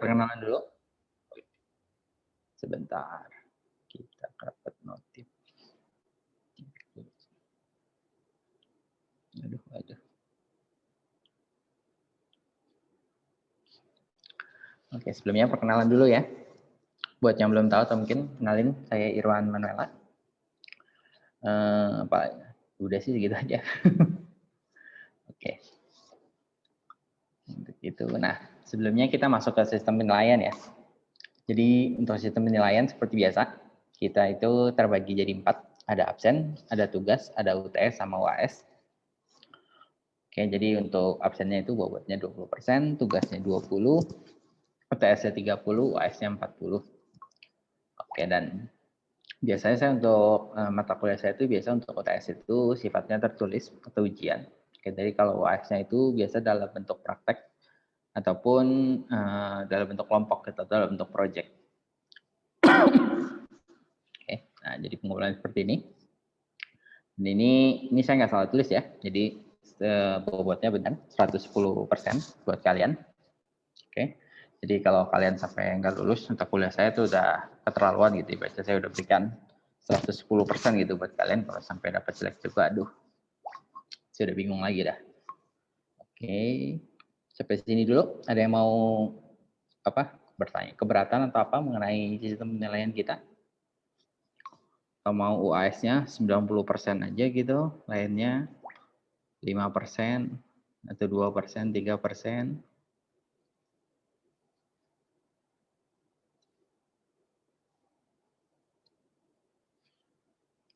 perkenalan dulu. Sebentar. Kita dapat notif. Aduh. Oke, sebelumnya perkenalan dulu ya. Buat yang belum tahu atau mungkin kenalin, saya Irwan Manuela. Udah sih segitu aja. Oke. Untuk itu, nah sebelumnya kita masuk ke sistem penilaian ya. Jadi untuk sistem penilaian seperti biasa, kita itu terbagi jadi 4. Ada absen, ada tugas, ada UTS, sama UAS. Oke, jadi untuk absennya itu bobotnya 20%, tugasnya 20%, UTS-nya 30%, UAS-nya 40%. Oke, dan biasanya saya untuk mata kuliah saya itu biasa untuk UTS itu sifatnya tertulis atau ujian. Oke, jadi kalau UAS-nya itu biasa dalam bentuk praktek ataupun dalam bentuk kelompok atau dalam bentuk project. Oke, nah jadi pengumpulan seperti ini. Dan ini saya nggak salah tulis ya. Jadi bobotnya benar 110% buat kalian. Oke. Jadi kalau kalian sampai nggak lulus untuk kuliah saya itu udah keterlaluan gitu. Baca saya udah berikan 110% gitu buat kalian. Kalau sampai dapat jelek juga, aduh, saya udah bingung lagi dah. Oke, sampai sini dulu. Ada yang mau bertanya, keberatan atau apa mengenai sistem penilaian kita? Atau mau UAS-nya 90% aja gitu, lainnya 5% atau 2%, 3%?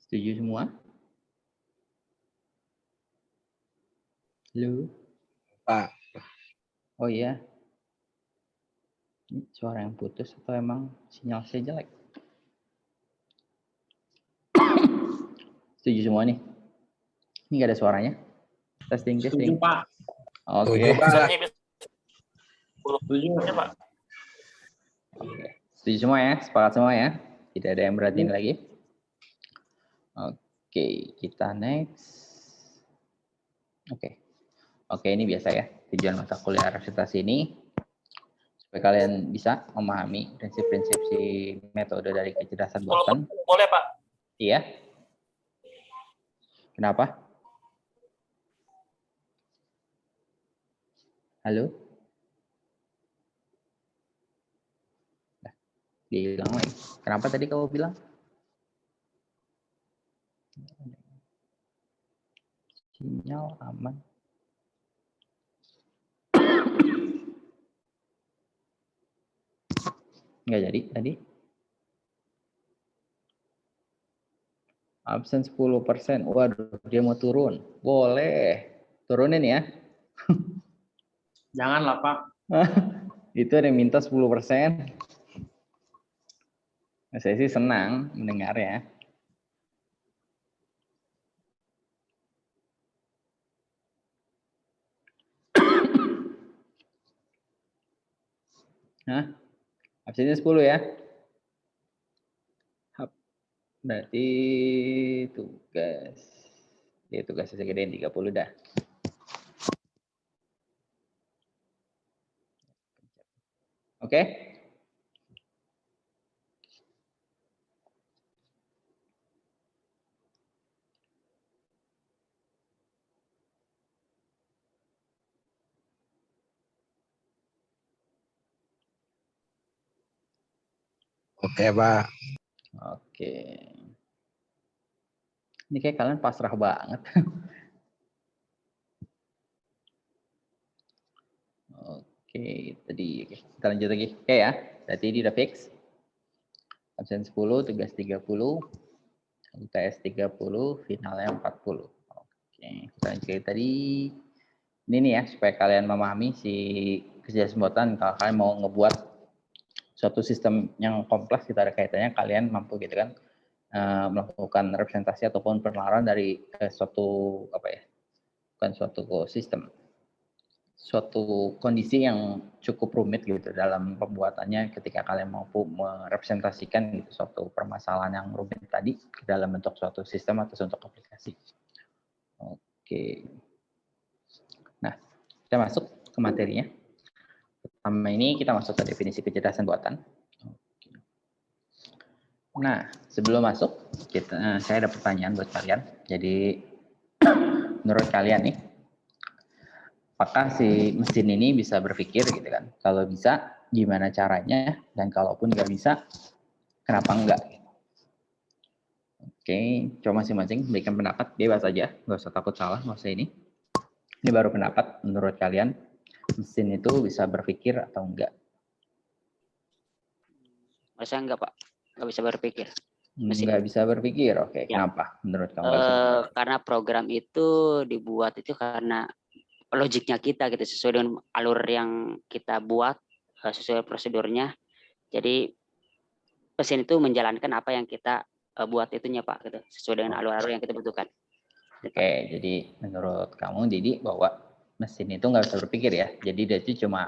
Setuju semua? Halo? Pak. Oh iya. Ini suara yang putus atau emang sinyal saya jelek? Setuju semua nih? Ini nggak ada suaranya? Testing. Setuju, Pak. Oke. Setuju, Pak. Setuju, Pak. Oke. Setuju semua ya? Sepakat semua ya? Tidak ada yang beratin lagi? Oke, kita next. Oke, ini biasa ya. Tujuan mata kuliah representasi ini supaya kalian bisa memahami prinsip-prinsip si metode dari kecerdasan buatan. Boleh, Pak? Iya. Kenapa? Halo? Nah, dia hilang lagi. Kenapa tadi kamu bilang? Sinyal aman. Nggak jadi tadi. Absen 10%. Waduh, dia mau turun. Boleh. Turunin ya. Janganlah, Pak. Itu ada yang minta 10%. Nah, saya sih senang mendengar ya. Hah? Absennya 10 ya. Berarti tugas. Ya, tugasnya saya gedein 30 dah. Oke? Oke, Pak. Oke. Ini kayak kalian pasrah banget. Oke, tadi kita lanjut lagi. Oke ya, berarti ini udah fix. Absen 10, tugas 30, UTS 30, finalnya 40. Oke, kita lanjut lagi tadi. Ini nih ya, supaya kalian memahami si kecerdasan buatan, kalau kalian mau ngebuat suatu sistem yang kompleks, kita ada kaitannya, kalian mampu gitu kan, melakukan representasi ataupun penelaran dari suatu bukan suatu sistem, suatu kondisi yang cukup rumit gitu dalam pembuatannya ketika kalian mampu merepresentasikan gitu suatu permasalahan yang rumit tadi dalam bentuk suatu sistem atau suatu aplikasi. Oke. Nah, kita masuk ke materinya. pertama ini kita masuk ke definisi kecerdasan buatan. Nah, sebelum masuk, saya ada pertanyaan buat kalian. Jadi, menurut kalian nih, apakah si mesin ini bisa berpikir gitu kan? Kalau bisa, gimana caranya? Dan kalaupun nggak bisa, kenapa enggak? Oke, coba masing-masing berikan pendapat, bebas aja, nggak usah takut salah, nggak usah ini. Ini baru pendapat, menurut kalian, mesin itu bisa berpikir atau enggak? Masa enggak, Pak? Nggak bisa berpikir. Nggak bisa berpikir, oke. Ya. Kenapa menurut kamu nggak bisa berpikir? Karena program itu dibuat itu karena logiknya kita gitu, sesuai dengan alur yang kita buat, sesuai prosedurnya. Jadi mesin itu menjalankan apa yang kita buat itunya, Pak, gitu, sesuai dengan alur-alur yang kita butuhkan. Oke, jadi menurut kamu, Didi, bahwa mesin itu nggak bisa berpikir ya? Jadi dia itu cuma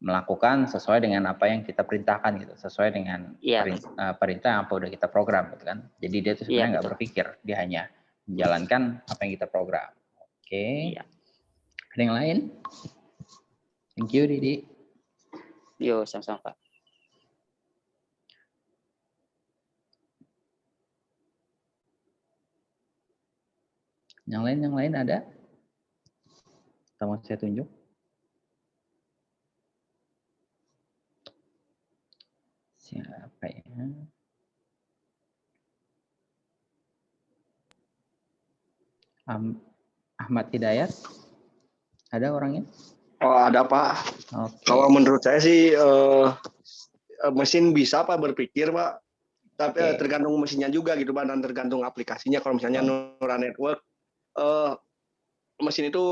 melakukan sesuai dengan apa yang kita perintahkan gitu, sesuai dengan perintah yang apa udah kita program gitu kan. Jadi dia itu sebenarnya nggak berpikir, dia hanya menjalankan apa yang kita program. Oke. Ada yang lain? Thank you, Didi. Yo, sama-sama, Pak. Yang lain ada? Atau mau saya tunjuk? Siapa ya? Ahmad Hidayat? Ada orangnya? Oh, ada, Pak. Okay. Kalau menurut saya sih mesin bisa Pak berpikir, Pak. Tapi tergantung mesinnya juga gitu, Pak, dan tergantung aplikasinya. Kalau misalnya neural network, mesin itu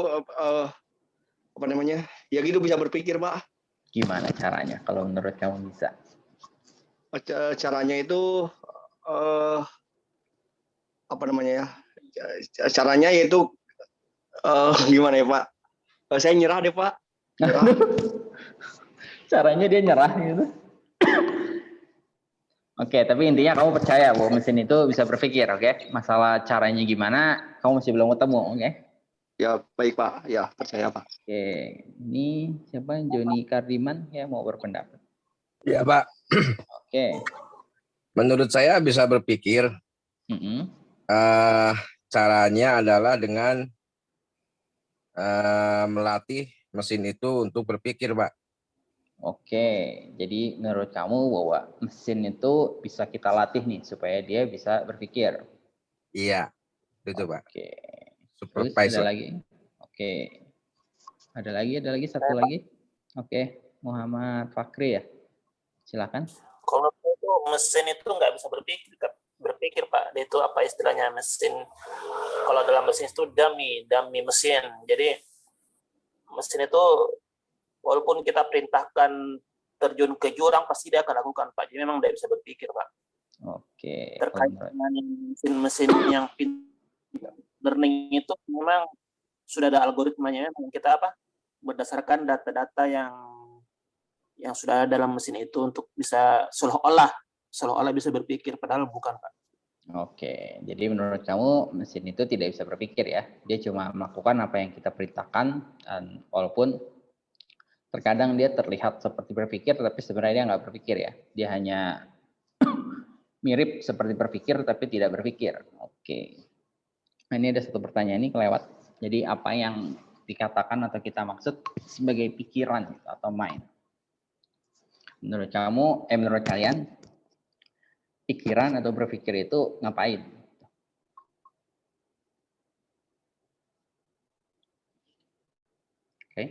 apa namanya? Ya gitu bisa berpikir, Pak. Gimana caranya kalau menurut kamu bisa? Caranya itu apa namanya ya? Caranya yaitu gimana ya, Pak? Saya nyerah deh, Pak. Nyerah. Caranya dia nyerah gitu. Oke, tapi intinya kamu percaya bahwa mesin itu bisa berpikir, oke? Masalah caranya gimana, kamu masih belum ketemu, oke? Ya, baik, Pak. Ya, percaya, Pak. Oke, ini siapa? Joni Kardiman ya mau berpendapat. Ya, Pak. Oke. Menurut saya bisa berpikir. Caranya adalah dengan melatih mesin itu untuk berpikir, Pak. Oke, jadi menurut kamu bahwa mesin itu bisa kita latih nih supaya dia bisa berpikir. Iya, itu Pak. Oke. Supervisor. Terus ada lagi. Oke. Ada lagi satu lagi. Oke, Muhammad Fakri ya. Silakan. Kalau itu mesin itu nggak bisa berpikir, Pak. Dia itu apa istilahnya mesin? Kalau dalam mesin itu dummy mesin. Jadi mesin itu walaupun kita perintahkan terjun ke jurang pasti dia akan lakukan, Pak. Jadi memang tidak bisa berpikir, Pak. Oke. Terkait dengan mesin-mesin yang learning itu memang sudah ada algoritmanya yang kita berdasarkan data-data yang sudah ada dalam mesin itu untuk bisa seolah-olah bisa berpikir, padahal bukan, Pak. Oke, jadi menurut kamu mesin itu tidak bisa berpikir ya? Dia cuma melakukan apa yang kita perintahkan, dan walaupun terkadang dia terlihat seperti berpikir, tapi sebenarnya dia nggak berpikir ya. Dia hanya mirip seperti berpikir, tapi tidak berpikir. Oke. Nah, ini ada satu pertanyaan ini kelewat. Jadi apa yang dikatakan atau kita maksud sebagai pikiran atau mind? Menurut kamu, menurut kalian, pikiran atau berpikir itu ngapain? Oke,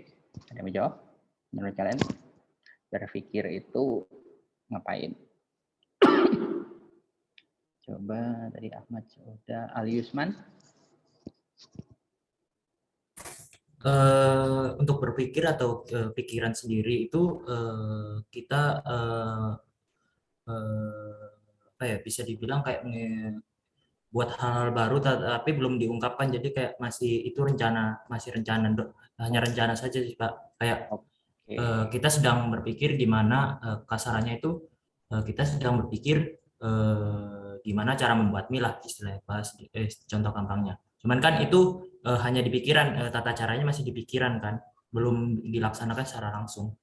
ada yang menjawab? Menurut kalian, berpikir itu ngapain? Coba dari Ahmad Sudah, Ali Yusman. Untuk berpikir atau pikiran sendiri itu kita bisa dibilang kayak buat hal-hal baru tapi belum diungkapkan, jadi kayak hanya rencana saja sih, Pak. Kayak kita sedang berpikir gimana, kasarannya itu kita sedang berpikir gimana cara membuat mie lah istilahnya, contoh gampangnya. Cuman kan itu hanya di pikiran, tata caranya masih di pikiran kan, belum dilaksanakan secara langsung.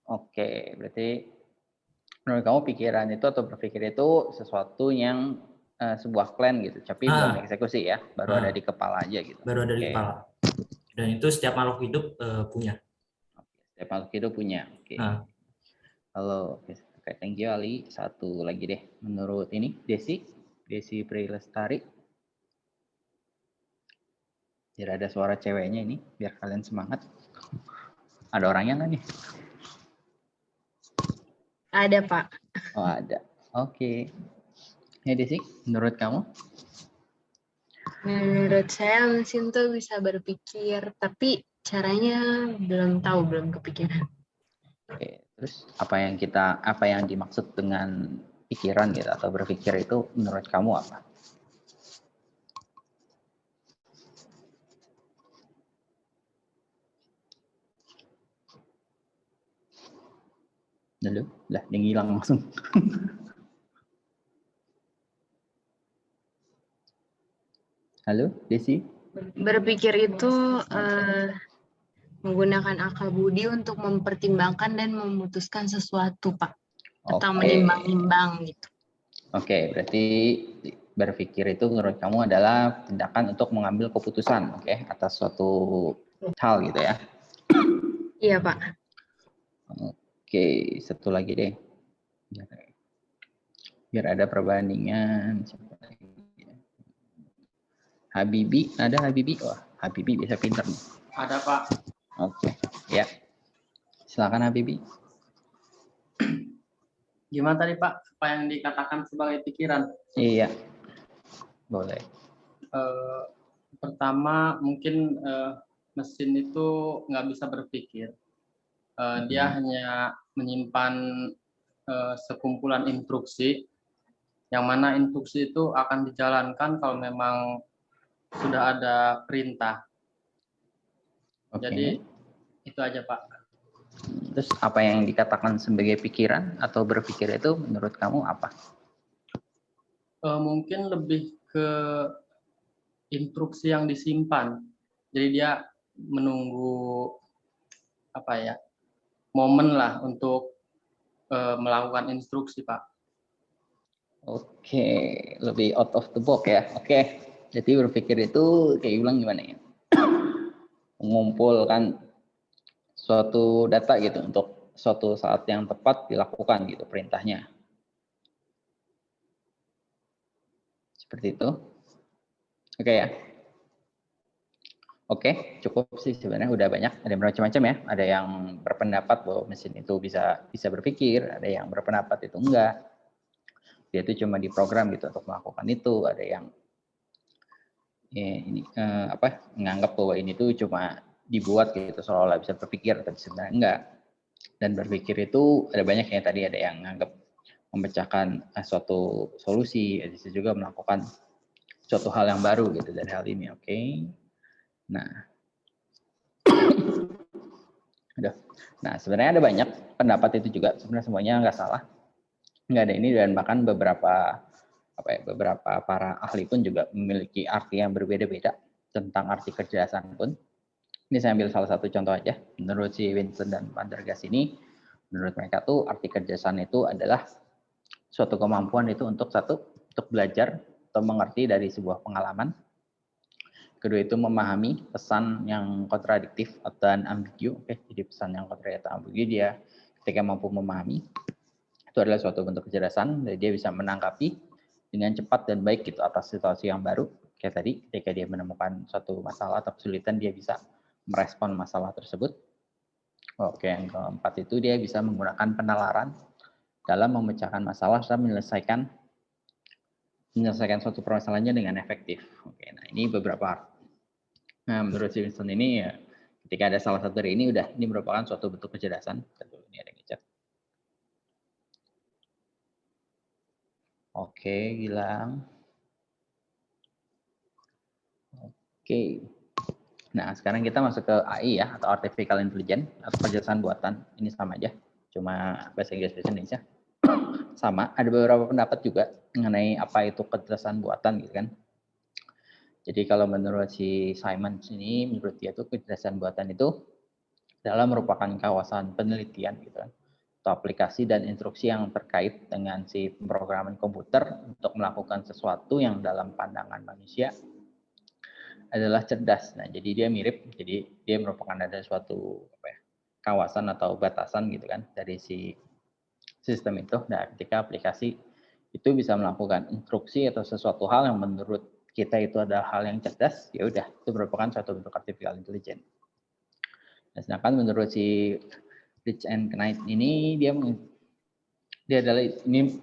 Oke, berarti menurut kamu pikiran itu atau berpikir itu sesuatu yang sebuah plan gitu, tapi belum eksekusi ya, baru ada di kepala aja gitu. Baru ada di Oke. kepala. Dan itu setiap makhluk hidup punya. Setiap makhluk hidup punya. Oke. Halo, oke, thank you Ali. Satu lagi deh, menurut ini Desi Prilestari. Biar ada suara ceweknya ini, biar kalian semangat. Ada orangnya nggak nih? Ada, Pak. Oh, ada. Oke. Ya Desi, menurut kamu? Menurut saya mesin tuh bisa berpikir, tapi caranya belum tahu, belum kepikiran. Oke, terus apa yang dimaksud dengan pikiran gitu atau berpikir itu menurut kamu apa? Lah, dia ngilang langsung. Halo, Desi? Berpikir itu menggunakan akal budi untuk mempertimbangkan dan memutuskan sesuatu, Pak. Atau menimbang-nimbang gitu. Oke, berarti berpikir itu menurut kamu adalah tindakan untuk mengambil keputusan, oke, atas suatu hal gitu ya? Iya, Pak. Oke, satu lagi deh. Biar ada perbandingan. Habibi, ada Habibi? Wah, Habibi bisa pinter nih. Ada, Pak. Oke, ya. Silakan Habibi. Gimana tadi, Pak? Apa yang dikatakan sebagai pikiran? Iya, boleh. Pertama, mungkin mesin itu nggak bisa berpikir. Dia hanya menyimpan sekumpulan instruksi, yang mana instruksi itu akan dijalankan kalau memang sudah ada perintah. Jadi itu aja, Pak. Terus apa yang dikatakan sebagai pikiran atau berpikir itu menurut kamu apa? Mungkin lebih ke instruksi yang disimpan. Jadi dia menunggu momen lah untuk melakukan instruksi, Pak. Oke, lebih out of the box ya. Oke, jadi berpikir itu kayak bilang gimana ya? Mengumpulkan suatu data gitu untuk suatu saat yang tepat dilakukan gitu perintahnya. Seperti itu. Oke ya. Oke, cukup sih sebenarnya udah banyak. Ada macam-macam ya. Ada yang berpendapat bahwa mesin itu bisa berpikir, ada yang berpendapat itu enggak. Dia itu cuma diprogram gitu untuk melakukan itu. Ada yang menganggap bahwa ini tuh cuma dibuat gitu seolah-olah bisa berpikir, tapi sebenarnya enggak. Dan berpikir itu ada banyak yang tadi ada yang menganggap memecahkan suatu solusi, bisa juga melakukan suatu hal yang baru gitu dari hal ini. Oke. Nah, sebenarnya ada banyak pendapat itu juga. Sebenarnya semuanya nggak salah, nggak ada ini, dan bahkan beberapa para ahli pun juga memiliki arti yang berbeda-beda tentang arti kecerdasan pun. Ini saya ambil salah satu contoh aja. Menurut si Winston dan Pendergast ini, menurut mereka tuh arti kecerdasan itu adalah suatu kemampuan itu untuk belajar atau mengerti dari sebuah pengalaman. Kedua itu memahami pesan yang kontradiktif dan ambigu. Jadi pesan yang kontradiktif atau ambigu dia ketika mampu memahami itu adalah suatu bentuk kecerdasan. Jadi dia bisa menanggapi dengan cepat dan baik gitu atas situasi yang baru. Kayak tadi ketika dia menemukan suatu masalah atau kesulitan, dia bisa merespon masalah tersebut. Oke, yang keempat itu dia bisa menggunakan penalaran dalam memecahkan masalah dan menyelesaikan suatu permasalahannya dengan efektif. Oke, nah ini beberapa. Nah, menurut si Winston ini ya, ketika ada salah satu dari ini merupakan suatu bentuk kecerdasan. Ini ada ngechat. Oke, Gilang. Oke. Nah, sekarang kita masuk ke AI ya, atau Artificial Intelligence, atau kecerdasan buatan. Ini sama aja, cuma bahasa Inggris bahasa Indonesia. Sama, ada beberapa pendapat juga mengenai apa itu kecerdasan buatan gitu kan. Jadi kalau menurut si Simon ini, menurut dia tuh kecerdasan buatan itu adalah merupakan kawasan penelitian gitu kan, atau aplikasi dan instruksi yang terkait dengan si pemrograman komputer untuk melakukan sesuatu yang dalam pandangan manusia adalah cerdas. Nah, jadi dia mirip, jadi dia merupakan ada suatu kawasan atau batasan gitu kan dari si sistem itu. Nah, ketika aplikasi itu bisa melakukan instruksi atau sesuatu hal yang menurut kita itu adalah hal yang cerdas, ya udah itu merupakan suatu bentuk artificial intelligence. Nah, sedangkan menurut si Rich and Knight ini dia adalah ini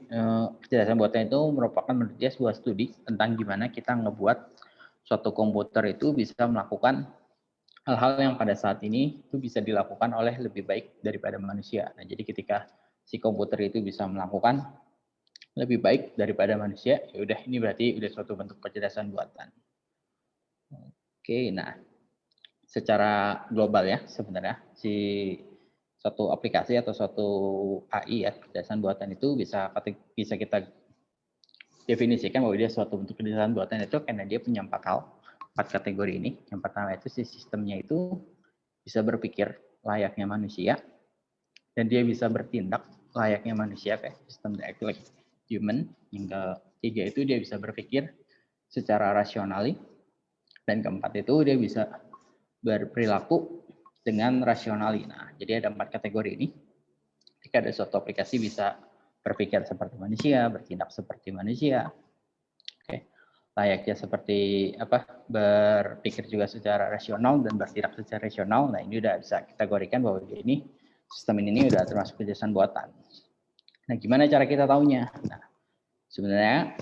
kecerdasan buatan itu merupakan menurut dia sebuah studi tentang gimana kita ngebuat suatu komputer itu bisa melakukan hal-hal yang pada saat ini itu bisa dilakukan oleh lebih baik daripada manusia. Nah, jadi ketika si komputer itu bisa melakukan lebih baik daripada manusia, ya udah ini berarti udah suatu bentuk kecerdasan buatan. Oke, nah secara global ya sebenarnya si suatu aplikasi atau suatu AI ya kecerdasan buatan itu bisa kita definisikan bahwa dia suatu bentuk kecerdasan buatan itu karena dia punya 4 kategori ini. Yang pertama itu si sistemnya itu bisa berpikir layaknya manusia dan dia bisa bertindak layaknya manusia kayak sistem act like human. Yang ketiga itu dia bisa berpikir secara rasionali dan keempat itu dia bisa berperilaku dengan rasionali. Nah, jadi ada 4 kategori ini. Jika ada suatu aplikasi bisa berpikir seperti manusia, bertindak seperti manusia, layaknya seperti berpikir juga secara rasional dan bertindak secara rasional. Nah, ini udah bisa kategorikan bahwa ini sistem ini udah termasuk kecerdasan buatan. Nah, gimana cara kita taunya? Nah, sebenarnya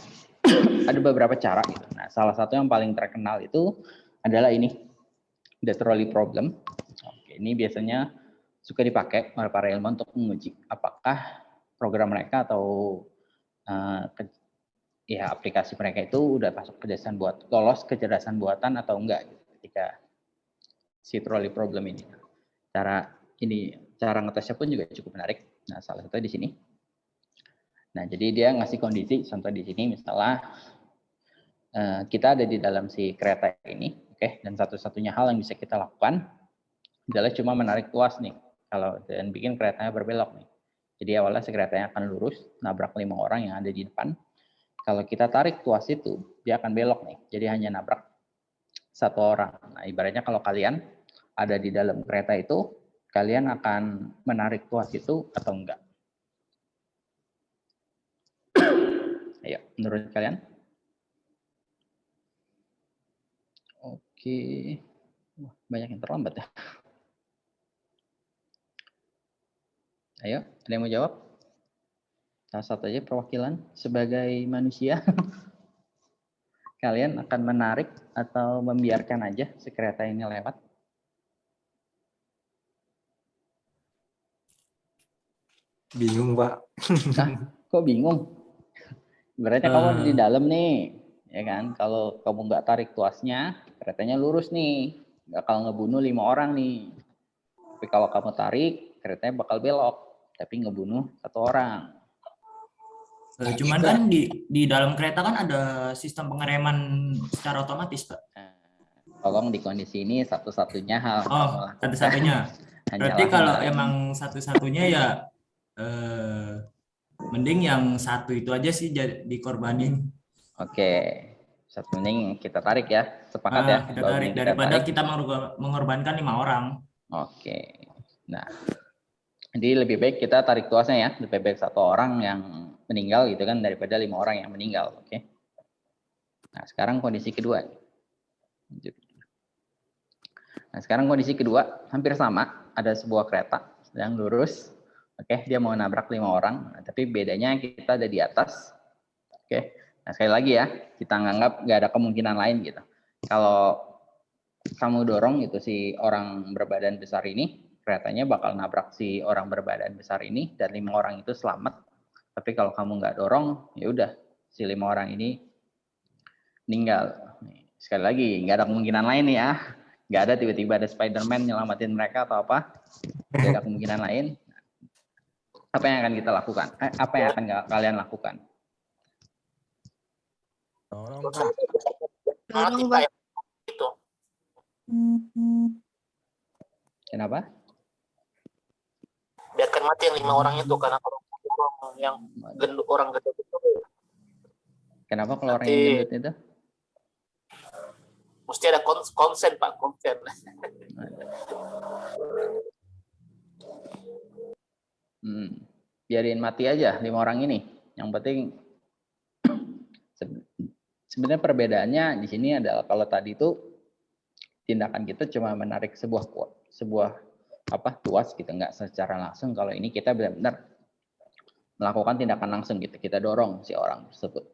ada beberapa cara gitu. Nah, salah satu yang paling terkenal itu adalah ini, the trolley problem. Oke, ini biasanya suka dipakai oleh para ilmuwan untuk menguji apakah program mereka atau aplikasi mereka itu udah masuk lolos kecerdasan buatan atau enggak gitu, ketika si trolley problem ini. Cara ngetesnya pun juga cukup menarik. Nah, salah satu di sini. Nah, jadi dia ngasih kondisi, contoh di sini misalnya kita ada di dalam si kereta ini, dan satu-satunya hal yang bisa kita lakukan adalah cuma menarik tuas nih, dan bikin keretanya berbelok nih. Jadi awalnya si keretanya akan lurus, nabrak 5 orang yang ada di depan. Kalau kita tarik tuas itu, dia akan belok nih. Jadi hanya nabrak 1 orang. Nah, ibaratnya kalau kalian ada di dalam kereta itu, kalian akan menarik tuas itu atau enggak? Ayo, menurut kalian? Oke. Wah, banyak yang terlambat ya. Ayo, ada yang mau jawab? Salah satu aja perwakilan sebagai manusia. Kalian akan menarik atau membiarkan aja si kereta ini lewat? Bingung, Pak. Nah, kok bingung? Berarti kamu ada di dalam nih, ya kan? Kalau kamu nggak tarik tuasnya, keretanya lurus nih, bakal ngebunuh 5 orang nih. Tapi kalau kamu tarik, keretanya bakal belok, tapi ngebunuh 1 orang. Cuman kan di dalam kereta kan ada sistem pengereman secara otomatis, Pak. Tolong di kondisi ini satu-satunya hal yang kamu lakukan. Satu-satunya. Berarti kalau emang satu-satunya ya mending yang satu itu aja sih dikorbanin. Oke, mending kita tarik ya, sepakat ya. Kita tarik daripada kita mengorbankan 5 orang. Oke, nah, jadi lebih baik kita tarik tuasnya ya, lebih baik 1 orang yang meninggal gitu kan daripada 5 orang yang meninggal. Oke. Nah, sekarang kondisi kedua. Nah, sekarang kondisi kedua hampir sama, ada sebuah kereta yang lurus. Oke, dia mau nabrak 5 orang, tapi bedanya kita ada di atas. Oke, nah sekali lagi ya, kita nganggap nggak ada kemungkinan lain gitu. Kalau kamu dorong gitu si orang berbadan besar ini, keretanya bakal nabrak si orang berbadan besar ini dan 5 orang itu selamat. Tapi kalau kamu nggak dorong, ya udah si 5 orang ini meninggal. Sekali lagi, nggak ada kemungkinan lain nih ya. Nggak ada tiba-tiba ada Spider-Man nyelamatin mereka atau apa. Nggak ada kemungkinan lain. Apa yang akan kita lakukan? Apa yang akan kalian lakukan? Dorong, Pak. Kenapa? akan mati yang 5 orang itu, karena kalau yang orang gendut itu Kenapa kalau orang yang gendut itu? mesti ada konsen Pak, konsen. Biarin mati aja 5 orang ini. Yang penting sebenarnya perbedaannya di sini adalah kalau tadi itu tindakan kita cuma menarik sebuah tuas gitu, nggak secara langsung. Kalau ini kita benar-benar melakukan tindakan langsung gitu, kita dorong si orang tersebut.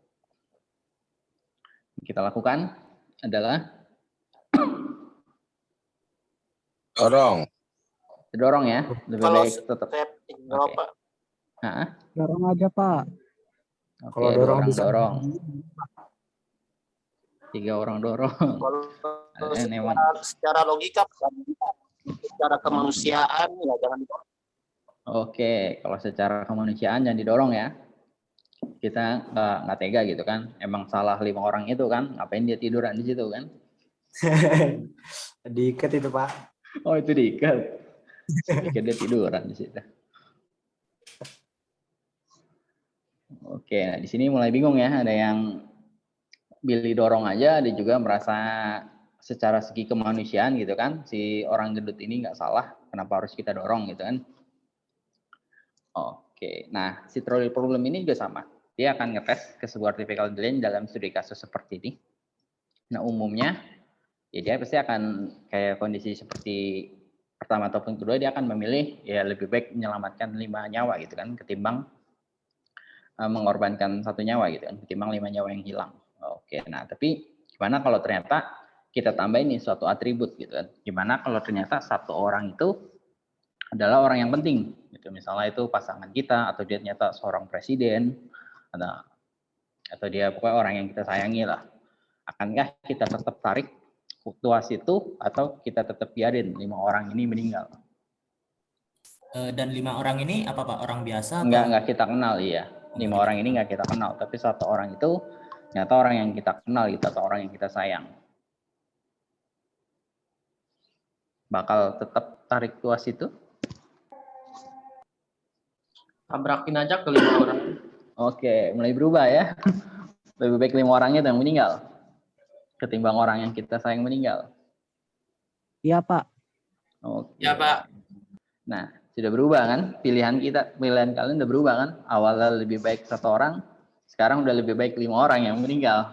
Yang kita lakukan adalah dorong ya, lebih Kalau baik tetap. jawab Pak. Dorong aja Pak. Oke, Kalau dorong bisa. dorong. 3 orang dorong. Kalau secara logika, secara kemanusiaan ya jangan didorong. Oke, kalau secara kemanusiaan jangan didorong ya. Kita nggak tega gitu kan. Emang salah 5 orang itu kan. Ngapain dia tiduran di situ kan? Diikat itu Pak. Oh itu diikat. Pikir dia tiduran di situ. Oke, nah di sini mulai bingung ya. Ada yang pilih dorong aja, ada juga merasa secara segi kemanusiaan gitu kan. Si orang gendut ini nggak salah. Kenapa harus kita dorong gitu kan? Oke, nah si trolley problem ini juga sama. Dia akan ngetes ke sebuah artificial intelligence dalam studi kasus seperti ini. Nah umumnya, ya dia pasti akan kayak kondisi seperti pertama ataupun kedua, dia akan memilih ya lebih baik menyelamatkan 5 nyawa gitu kan, ketimbang mengorbankan 1 nyawa gitu kan, ketimbang 5 nyawa yang hilang. Oke, nah tapi gimana kalau ternyata kita tambah ini suatu atribut gitu kan? Gimana kalau ternyata 1 orang itu adalah orang yang penting gitu, misalnya itu pasangan kita, atau dia ternyata seorang presiden, atau dia pokoknya orang yang kita sayangi lah. Akankah kita tetap tarik tuas itu, atau kita tetap biarin 5 orang ini meninggal? Dan 5 orang ini apa Pak? Orang biasa? Enggak kita kenal, iya. 5 orang ini enggak kita kenal, tapi 1 orang itu ternyata orang yang kita kenal gitu, atau orang yang kita sayang. Bakal tetap tarik tuas itu? Tabrakin aja ke 5 orang. Oke, mulai berubah ya. Lebih baik 5 orang itu yang meninggal ketimbang orang yang kita sayang meninggal. Iya Pak. Oke. Ya Pak. Nah, sudah berubah kan? Pilihan kalian udah berubah kan? Awalnya lebih baik 1 orang, sekarang udah lebih baik 5 orang yang meninggal.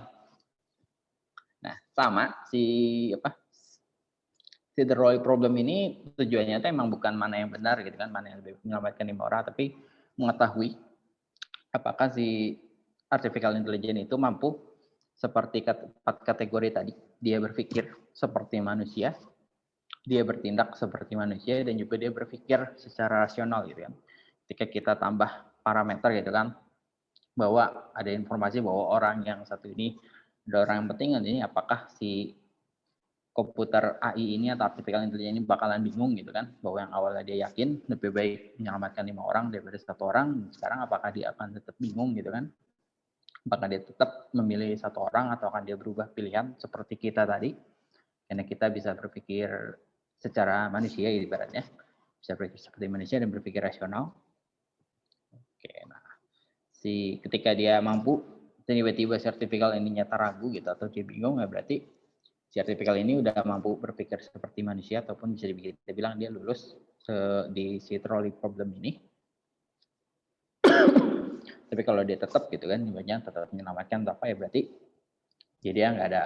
Nah, sama si the Roy problem ini tujuannya itu emang bukan mana yang benar gitu kan, mana yang lebih menyelamatkan 5 orang, tapi mengetahui apakah si artificial intelligence itu mampu seperti 4 kategori tadi. Dia berpikir seperti manusia, dia bertindak seperti manusia, dan juga dia berpikir secara rasional gitu kan. Ketika kita tambah parameter gitu kan, bahwa ada informasi bahwa orang yang satu ini ada orang yang penting, ini apakah si komputer AI ini atau artificial intelligence ini bakalan bingung gitu kan, bahwa yang awalnya dia yakin lebih baik menyelamatkan 5 orang daripada 1 orang, sekarang apakah dia akan tetap bingung gitu kan, apakah dia tetap memilih 1 orang atau akan dia berubah pilihan seperti kita tadi, karena kita bisa berpikir secara manusia ibaratnya, bisa berpikir seperti manusia dan berpikir rasional. Oke, nah ketika dia mampu tiba-tiba artificial ini nyata ragu gitu atau dia bingung, ya berarti si artificial ini udah mampu berpikir seperti manusia, ataupun bisa kita bilang dia lulus di si trolley problem ini. Tapi kalau dia tetap gitu kan, tetap menyelamatkan apa ya, berarti dia nggak ada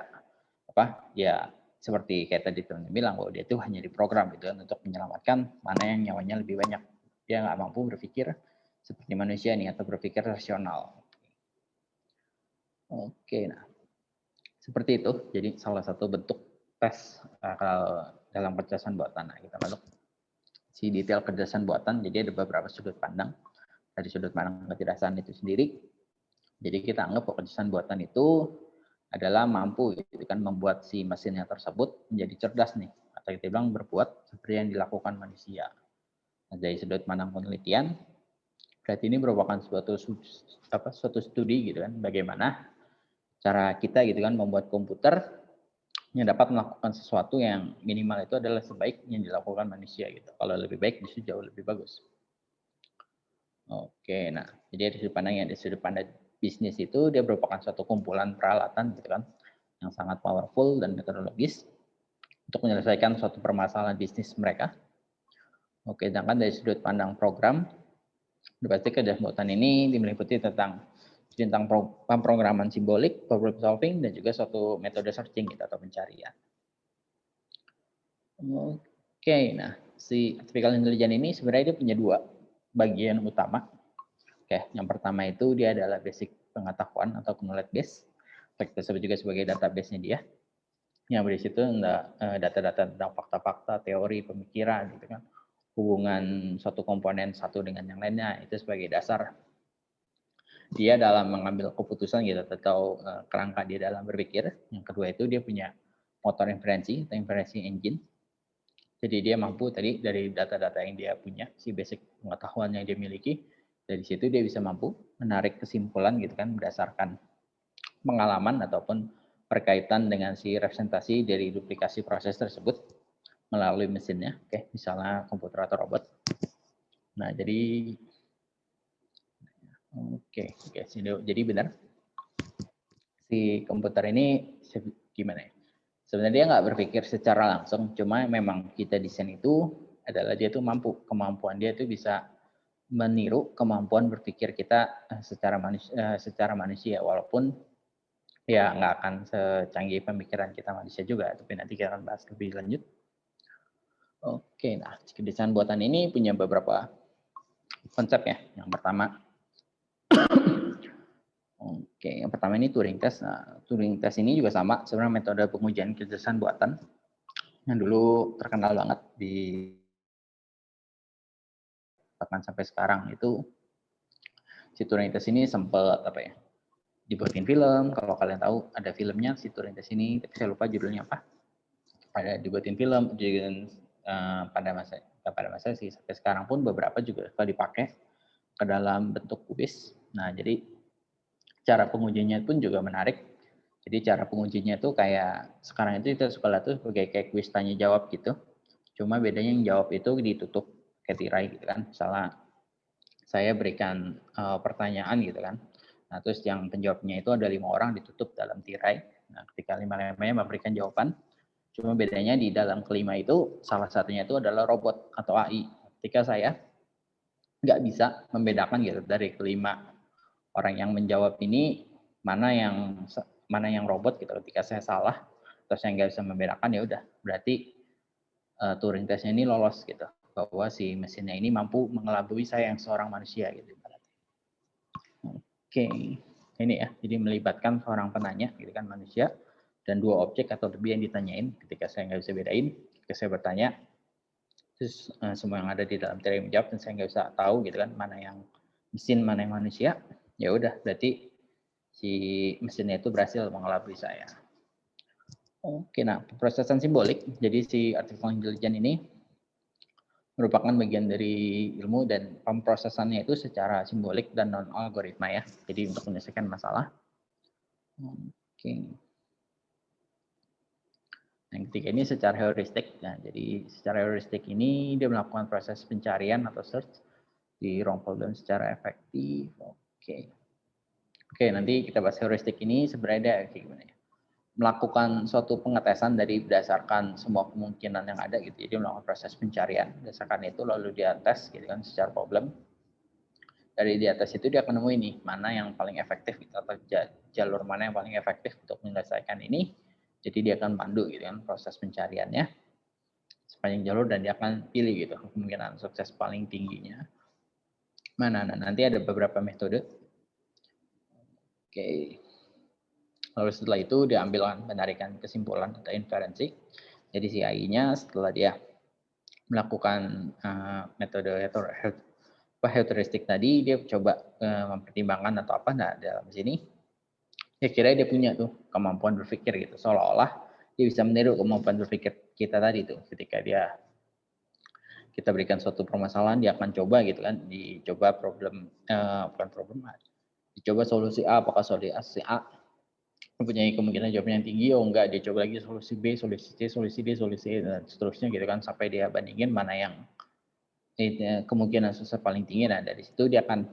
ya seperti kayak tadi teman bilang, bahwa dia tuh hanya diprogram gitu kan untuk menyelamatkan mana yang nyawanya lebih banyak. Dia nggak mampu berpikir seperti manusia nih, atau berpikir rasional. Oke, nah seperti itu. Jadi salah satu bentuk tes dalam kecerdasan buatan. Nah, kita masuk si detail kecerdasan buatan. Jadi ada beberapa sudut pandang. Dari sudut pandang kecerdasan itu sendiri. Jadi kita anggap bahwa kecerdasan buatan itu adalah mampu gitu kan, membuat si mesinnya tersebut menjadi cerdas nih, atau kita bilang berbuat seperti yang dilakukan manusia. Nah, dari sudut pandang penelitian, berarti ini merupakan suatu studi gitu kan, bagaimana cara kita gitu kan membuat komputer yang dapat melakukan sesuatu yang minimal itu adalah sebaik yang dilakukan manusia gitu. Kalau lebih baik justru jauh lebih bagus. Oke, nah jadi dari sudut pandang yang dari sudut pandang bisnis itu dia merupakan suatu kumpulan peralatan gitu kan yang sangat powerful dan metodologis untuk menyelesaikan suatu permasalahan bisnis mereka. Oke, sedangkan dari sudut pandang program, pasti kedashboardan ini meliputi tentang pemrograman simbolik, problem solving, dan juga suatu metode searching gitu, atau pencarian. Oke, nah si artificial intelligence ini sebenarnya dia punya dua bagian utama. Oke, yang pertama itu dia adalah basic pengetahuan atau knowledge base. Kita sebut juga sebagai database-nya dia. Yang di situ data-data tentang fakta-fakta, teori, pemikiran, gitu kan. Hubungan suatu komponen satu dengan yang lainnya itu sebagai dasar dia dalam mengambil keputusan gitu atau kerangka dia dalam berpikir. Yang kedua itu dia punya motor inferensi atau inferensi engine. Jadi dia mampu tadi dari data-data yang dia punya, si basic pengetahuan yang dia miliki, dari situ dia bisa mampu menarik kesimpulan gitu kan berdasarkan pengalaman ataupun berkaitan dengan si representasi dari duplikasi proses tersebut melalui mesinnya. Oke, misalnya komputer atau robot. Nah, jadi jadi benar si komputer ini gimana ya? Sebenarnya dia nggak berpikir secara langsung, cuma memang kita desain itu adalah dia tuh kemampuan dia tuh bisa meniru kemampuan berpikir kita secara manusia, walaupun ya nggak akan secanggih pemikiran kita manusia juga, tapi nanti kita akan bahas lebih lanjut. Oke, nah desain buatan ini punya beberapa konsep ya. Yang pertama, yang pertama ini Turing test. Nah, Turing test ini juga sama sebenarnya metode pengujian kecerdasan buatan yang dulu terkenal banget di bahkan sampai sekarang itu si Turing test ini sempat dibuatin film. Kalau kalian tahu ada filmnya si Turing test ini, tapi saya lupa judulnya apa. Ada dibuatin film pada masa sih sampai sekarang pun beberapa juga sudah dipakai ke dalam bentuk kubis. Nah, jadi cara pengujinya pun juga menarik. Jadi cara pengujinya tuh kayak sekarang itu kita suka lihat tuh sebagai kayak kuis tanya jawab gitu. Cuma bedanya yang jawab itu ditutup kayak tirai gitu kan. Misalnya saya berikan pertanyaan gitu kan. Nah, terus yang penjawabnya itu ada 5 orang ditutup dalam tirai. Nah, ketika 5-limanya memberikan jawaban, cuma bedanya di dalam kelima itu salah satunya itu adalah robot atau AI. Ketika saya nggak bisa membedakan gitu dari kelima orang yang menjawab ini mana yang robot gitu. Ketika saya salah, terus saya nggak bisa membedakan, ya udah berarti Turing testnya ini lolos gitu, bahwa si mesinnya ini mampu mengelabui saya yang seorang manusia gitu. Oke, ini ya, jadi melibatkan seorang penanya gitu kan manusia dan 2 objek atau lebih yang ditanyain. Ketika saya nggak bisa bedain, ketika saya bertanya, terus semua yang ada di dalam tirai menjawab dan saya nggak bisa tahu gitu kan mana yang mesin mana yang manusia, ya udah berarti si mesinnya itu berhasil mengelabui saya. Oke, nah pemrosesan simbolik, jadi si artificial intelligence ini merupakan bagian dari ilmu dan pemrosesannya itu secara simbolik dan non algoritma ya. Jadi untuk menyelesaikan masalah. Oke. Yang ketiga ini secara heuristik. Nah, jadi secara heuristik ini dia melakukan proses pencarian atau search di ruang problem secara efektif. Oke. Oke, nanti kita bahas heuristik ini sebenarnya kayak gimana ya. Melakukan suatu pengetesan dari berdasarkan semua kemungkinan yang ada gitu. Jadi melakukan proses pencarian berdasarkan itu lalu dia tes gitu kan secara problem. Dari di atas itu dia akan nemu ini mana yang paling efektif gitu, atau jalur mana yang paling efektif untuk menyelesaikan ini. Jadi dia akan pandu gitu kan proses pencariannya sepanjang jalur dan dia akan pilih gitu kemungkinan sukses paling tingginya mana. Nah, nanti ada beberapa metode. Oke. Lalu setelah itu dia ambil penarikan kesimpulan atau inferensi. Jadi si AI-nya setelah dia melakukan metode heuristik tadi, dia coba mempertimbangkan atau apa. Nah, dalam sini ya kira dia punya tuh kemampuan berpikir gitu. Seolah-olah dia bisa meniru kemampuan berpikir kita tadi tuh. Ketika kita berikan suatu permasalahan, dia akan coba gitu kan, dicoba dicoba solusi A, apakah solusi A mempunyai kemungkinan jawaban yang tinggi, enggak, dia coba lagi solusi B, solusi C, solusi D, solusi E, dan seterusnya gitu kan, sampai dia bandingin mana yang kemungkinan sukses paling tinggi. Nah, dari situ dia akan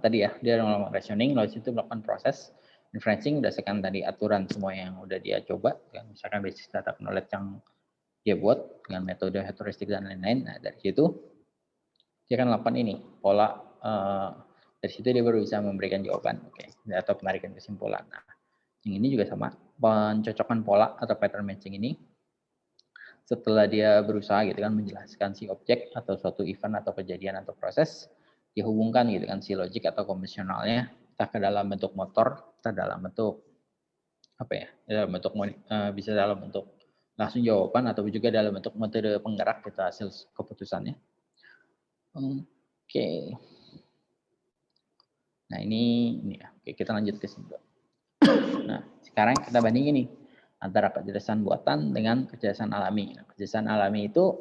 tadi ya, dia melakukan rationing, lalu situ melakukan proses inferencing berdasarkan tadi aturan semua yang udah dia coba, misalkan basis data knowledge yang dia buat dengan metode heuristik dan lain-lain. Nah, dari situ dia akan melakukan ini pola, dari situ dia baru bisa memberikan jawaban, atau penarikan kesimpulan. Nah, yang ini juga sama, pencocokan pola atau pattern matching ini setelah dia berusaha gitu kan menjelaskan si objek atau suatu event atau kejadian atau proses, dihubungkan gitu kan si logik atau konvensionalnya, entah ke dalam bentuk motor, entah dalam bentuk apa ya, dalam bentuk bisa dalam bentuk langsung jawaban atau juga dalam bentuk metode penggerak gitu hasil keputusannya. Oke. Nah ini ya. Oke, kita lanjut ke sini. Nah sekarang kita bandingin nih antara kecerdasan buatan dengan kecerdasan alami. Nah, kecerdasan alami itu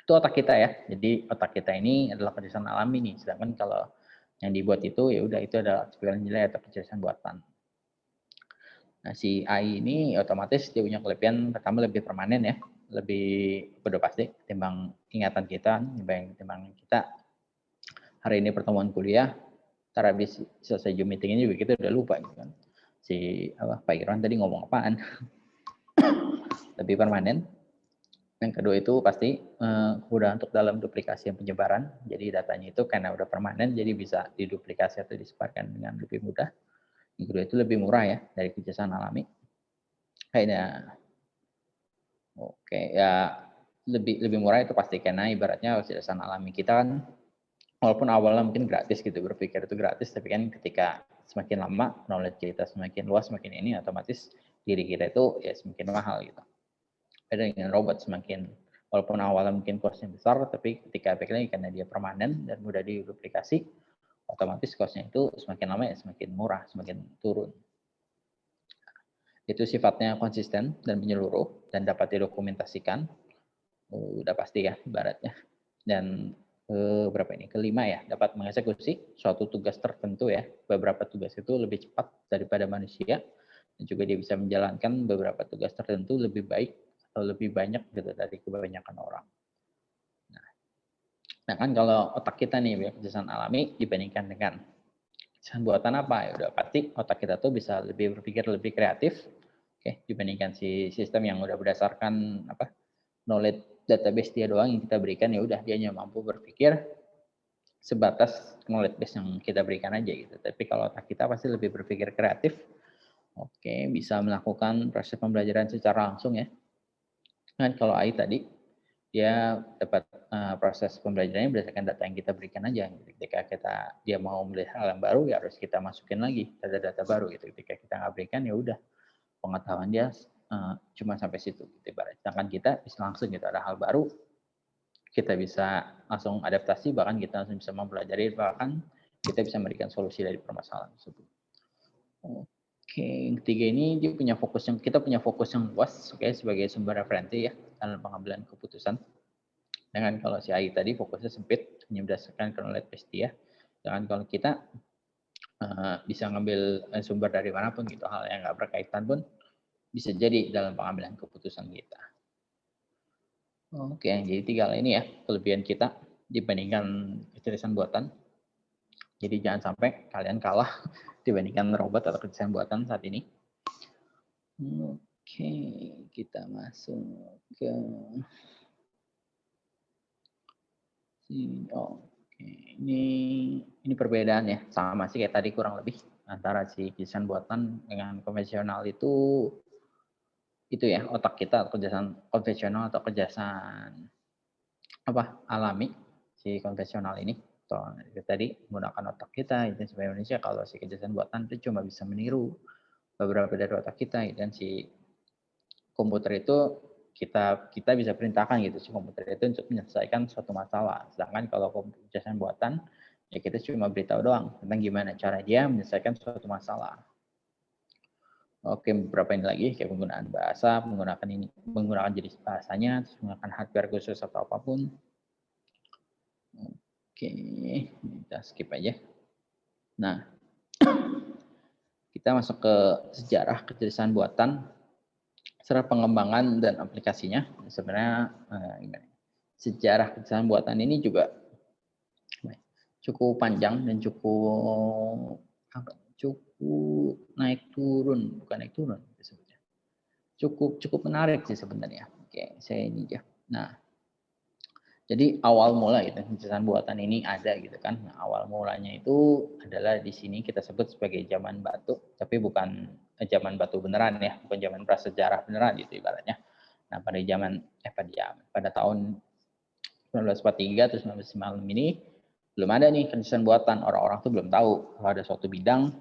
otak kita ya. Jadi otak kita ini adalah kecerdasan alami nih. Sedangkan kalau yang dibuat itu ya udah itu adalah pikiran nilai atau kecerdasan buatan. Nah si AI ini otomatis dia punya kelebihan pertama lebih permanen ya, lebih udah pasti ketimbang ingatan kita, ketimbang kita hari ini pertemuan kuliah, ntar habis selesai Zoom meeting ini juga kita udah lupa gitu kan. Pak Irwan tadi ngomong apaan? Lebih permanen. Yang kedua itu pasti mudah untuk dalam duplikasi dan penyebaran. Jadi datanya itu karena udah permanen, jadi bisa diduplikasi atau disebarkan dengan lebih mudah. Yang kedua itu lebih murah ya dari kecerdasan alami. Kayaknya ya lebih murah itu pasti karena ibaratnya kecerdasan alami kita kan walaupun awalnya mungkin gratis gitu, berpikir itu gratis, tapi kan ketika semakin lama knowledge kita semakin luas, semakin ini otomatis diri kita itu ya semakin mahal gitu. Beda dengan robot, semakin walaupun awalnya mungkin cost-nya besar, tapi ketika lagi karena dia permanen dan mudah diduplikasi, otomatis cost-nya itu semakin lama ya semakin murah, semakin turun. Itu sifatnya konsisten dan menyeluruh dan dapat didokumentasikan. Udah pasti ya ibaratnya. Dan berapa ini? Kelima ya, dapat mengeksekusi suatu tugas tertentu ya. Beberapa tugas itu lebih cepat daripada manusia. Dan juga dia bisa menjalankan beberapa tugas tertentu lebih baik atau lebih banyak gitu dari kebanyakan orang. Nah kan kalau otak kita nih kecerdasan alami dibandingkan dengan kecerdasan buatan apa? Ya udah pasti otak kita tuh bisa lebih berpikir lebih kreatif, dibandingkan si sistem yang udah berdasarkan knowledge database dia doang yang kita berikan, ya udah dia hanya mampu berpikir sebatas knowledge base yang kita berikan aja gitu. Tapi kalau otak kita pasti lebih berpikir kreatif, bisa melakukan proses pembelajaran secara langsung ya. Kan kalau AI tadi dia dapat proses pembelajarannya berdasarkan data yang kita berikan aja. Ketika dia mau melihat hal yang baru ya harus kita masukin lagi data-data baru gitu. Ketika kita nggak berikan ya udah pengetahuan dia cuma sampai situ gitu. Sedangkan kita bisa langsung gitu ada hal baru kita bisa langsung adaptasi, bahkan kita langsung bisa mempelajari, bahkan kita bisa memberikan solusi dari permasalahan tersebut. Yang ketiga ini dia kita punya fokus yang luas sebagai sumber referensi ya dalam pengambilan keputusan. Dengan kalau si AI tadi fokusnya sempit hanya berdasarkan knowledge base dia. Dengan kalau kita bisa ngambil sumber dari manapun gitu, hal yang nggak berkaitan pun bisa jadi dalam pengambilan keputusan kita. Jadi 3 hal ini ya kelebihan kita dibandingkan kecerdasan buatan. Jadi jangan sampai kalian kalah dibandingkan robot atau kecerdasan buatan saat ini. Kita masuk ke sini. Ini perbedaan ya, sama sih kayak tadi kurang lebih antara si kecerdasan buatan dengan konvensional itu ya otak kita kecerdasan konvensional atau kecerdasan alami si konvensional ini. Tadi menggunakan otak kita itu sebagai manusia. Kalau si kecerdasan buatan itu cuma bisa meniru beberapa dari otak kita dan si komputer itu kita bisa perintahkan gitu si komputer itu untuk menyelesaikan suatu masalah. Sedangkan kalau kecerdasan buatan ya kita cuma beritahu doang tentang gimana cara dia menyelesaikan suatu masalah. Beberapa ini lagi kayak penggunaan bahasa, menggunakan jenis bahasanya, menggunakan hardware khusus atau apapun. Kita skip aja. Nah, kita masuk ke sejarah kecerdasan buatan, serta pengembangan dan aplikasinya. Sebenarnya gimana? sejarah kejahatan buatan ini juga cukup panjang dan cukup naik turun, bukan naik turun sebetulnya. Cukup menarik sih sebenarnya. Oke, saya ini aja. Nah, jadi awal mula gitu kejahatan buatan ini ada gitu kan. Nah, awal mulanya itu adalah di sini kita sebut sebagai zaman batu, tapi bukan zaman batu beneran ya, bukan zaman prasejarah beneran gitu ibaratnya. Nah, pada tahun 1943 atau 1995 ini belum ada nih kejahatan buatan. Orang-orang tuh belum tahu kalau ada suatu bidang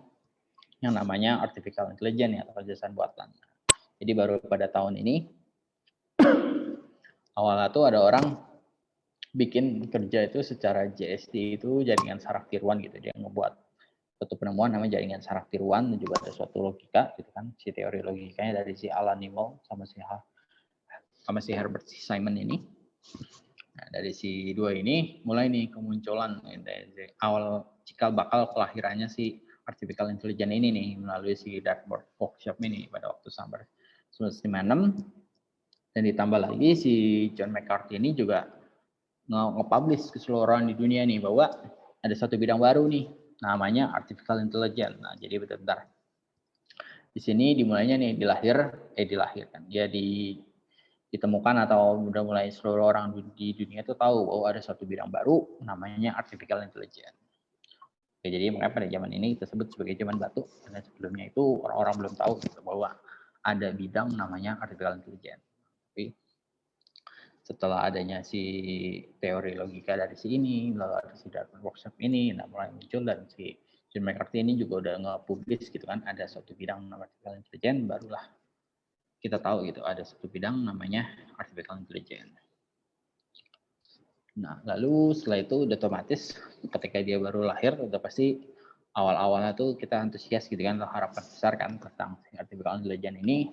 yang namanya artificial intelligence atau kejahatan buatan. Jadi baru pada tahun ini awalnya tuh ada orang bikin kerja itu secara JST itu jaringan saraf tiruan gitu. Dia ngebuat suatu penemuan namanya jaringan saraf tiruan dan juga ada suatu logika gitu kan. Si teori logikanya dari si Alan Newell sama si Herbert Simon ini. Nah, dari si dua ini mulai nih kemunculan dari awal cikal bakal kelahirannya si artificial intelligence ini nih melalui si Dartmouth Workshop ini pada waktu Summer 1956 dan ditambah lagi si John McCarthy ini juga nge-publish keseluruhan di dunia nih bahwa ada satu bidang baru nih namanya artificial intelligence. Nah, jadi bentar. Di sini dimulainya nih dilahirkan. Dia ditemukan atau udah mulai seluruh orang di dunia itu tahu bahwa ada satu bidang baru namanya artificial intelligence. Oke, jadi makanya pada zaman ini kita sebut sebagai zaman batu karena sebelumnya itu orang-orang belum tahu gitu, bahwa ada bidang namanya artificial intelligence. Tapi setelah adanya si teori logika dari si ini, lalu ada si Dartmouth Workshop ini, nah mulai muncul dan si John McCarthy ini juga udah nge-publish gitu kan, ada suatu bidang namanya artificial intelligence, barulah kita tahu gitu ada satu bidang namanya artificial intelligence. Nah, lalu setelah itu udah otomatis ketika dia baru lahir udah pasti awal-awalnya tuh kita antusias gitu kan, harapan besar kan tentang artificial intelligence ini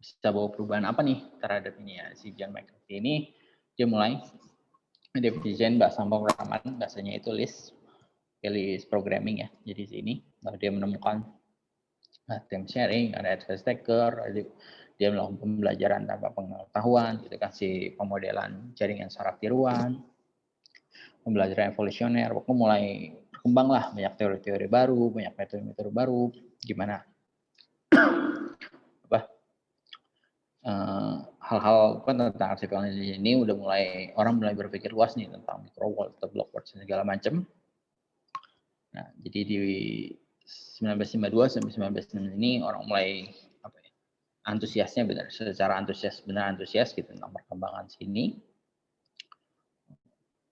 bisa bawa perubahan apa nih terhadap ini ya. Si John McCarthy ini dia mulai mendesain bahasa pemrograman, bahasanya itu Lisp programming ya. Jadi sini lalu dia menemukan time sharing, ada advanced stacker, dia melakukan pembelajaran tanpa pengetahuan, gitu kan, si pemodelan jaringan saraf tiruan, pembelajaran evolusioner, pokoknya mulai berkembang lah banyak teori-teori baru, banyak metode-metode baru, gimana hal-hal tentang artificial intelligence ini udah orang mulai berpikir luas nih tentang microworld, block world segala macam. Nah, jadi di 1952 sampai 1966 ini orang mulai antusiasnya secara antusias gitu tentang perkembangan sini.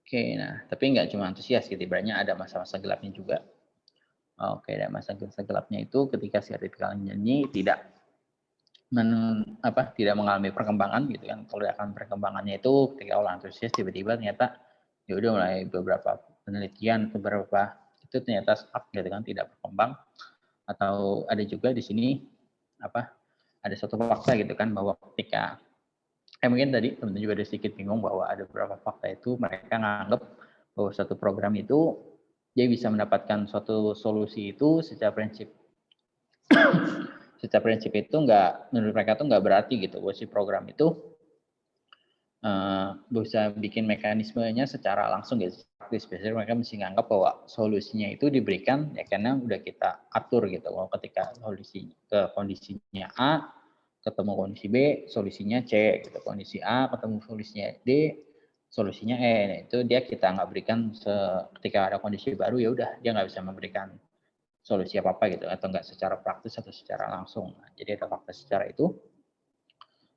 Oke, nah tapi nggak cuma antusias gitu, ibaratnya ada masa-masa gelapnya juga. Oke, dan masa-masa gelapnya itu ketika si artificial intelligence ini tidak mengalami perkembangan gitu kan. Kalau akan perkembangannya itu ketika orang antusias tiba-tiba ternyata ya udah mulai beberapa penelitian beberapa itu ternyata stuck gitu kan, tidak berkembang. Atau ada juga di sini ada suatu fakta gitu kan, bahwa ketika mungkin tadi teman-teman juga ada sedikit bingung bahwa ada beberapa fakta itu mereka nganggap bahwa suatu program itu dia bisa mendapatkan suatu solusi itu secara prinsip itu menurut mereka tuh nggak berarti gitu bahwa si program itu bisa bikin mekanismenya secara langsung gitu. Biasanya mereka mesti nganggap bahwa solusinya itu diberikan ya karena udah kita atur gitu, bahwa ketika kondisinya A ketemu kondisi B, solusinya C gitu. Kondisi A ketemu solusinya D, solusinya E. Nah, itu kita nggak berikan ketika ada kondisi baru ya udah dia nggak bisa memberikan solusi apa gitu, atau nggak secara praktis atau secara langsung. Nah, jadi ada fakta secara itu.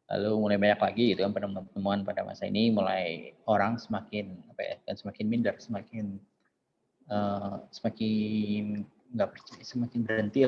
Lalu mulai banyak lagi gitu kan penemuan pada masa ini, mulai orang semakin semakin minder, semakin nggak percaya, semakin berhenti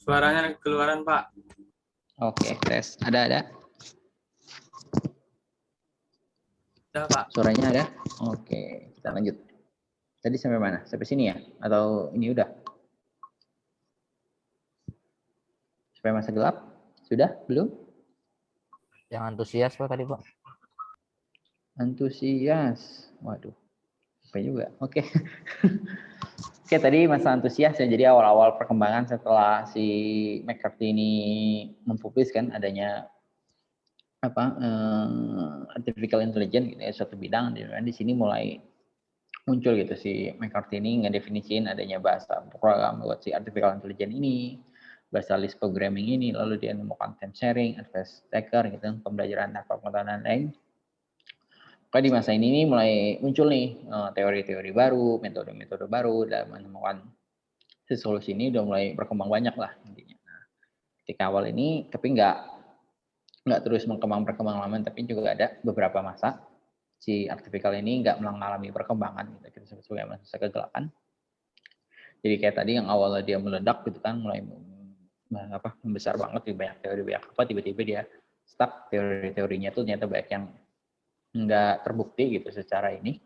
Suaranya keluaran, Pak. Oke, tes. Ada. Udah, Pak. Suaranya ada? Oke, kita lanjut. Tadi sampai mana? Sampai sini ya? Atau ini udah? Sampai masa gelap? Sudah? Belum? Yang antusias Pak tadi, Pak. Antusias. Waduh. Apa juga? Oke. Oke, tadi masa antusias ya. Jadi awal-awal perkembangan setelah si McCarthy ini mempubliskan adanya artificial intelligence gitu ya, suatu bidang di sini mulai muncul gitu si McCarthy ini ngedefinisin adanya bahasa program buat si artificial intelligence ini, bahasa list programming ini, lalu dia nemu content sharing, advanced taker gitu, pembelajaran tanpa pengetahuan dan lain. Di masa ini mulai muncul nih teori-teori baru, metode-metode baru dalam menemukan si solusi ini udah mulai berkembang banyak lah intinya. Nah, ketika awal ini tapi nggak terus berkembang lama, tapi juga ada beberapa masa si artificial ini nggak mengalami perkembangan gitu, kita sebut sebagai masa kegelapan. Jadi kayak tadi yang awalnya dia meledak gitu kan, mulai membesar banget, banyak teori banyak apa, tiba-tiba dia stuck, teori-teorinya tuh ternyata banyak yang nggak terbukti gitu secara ini.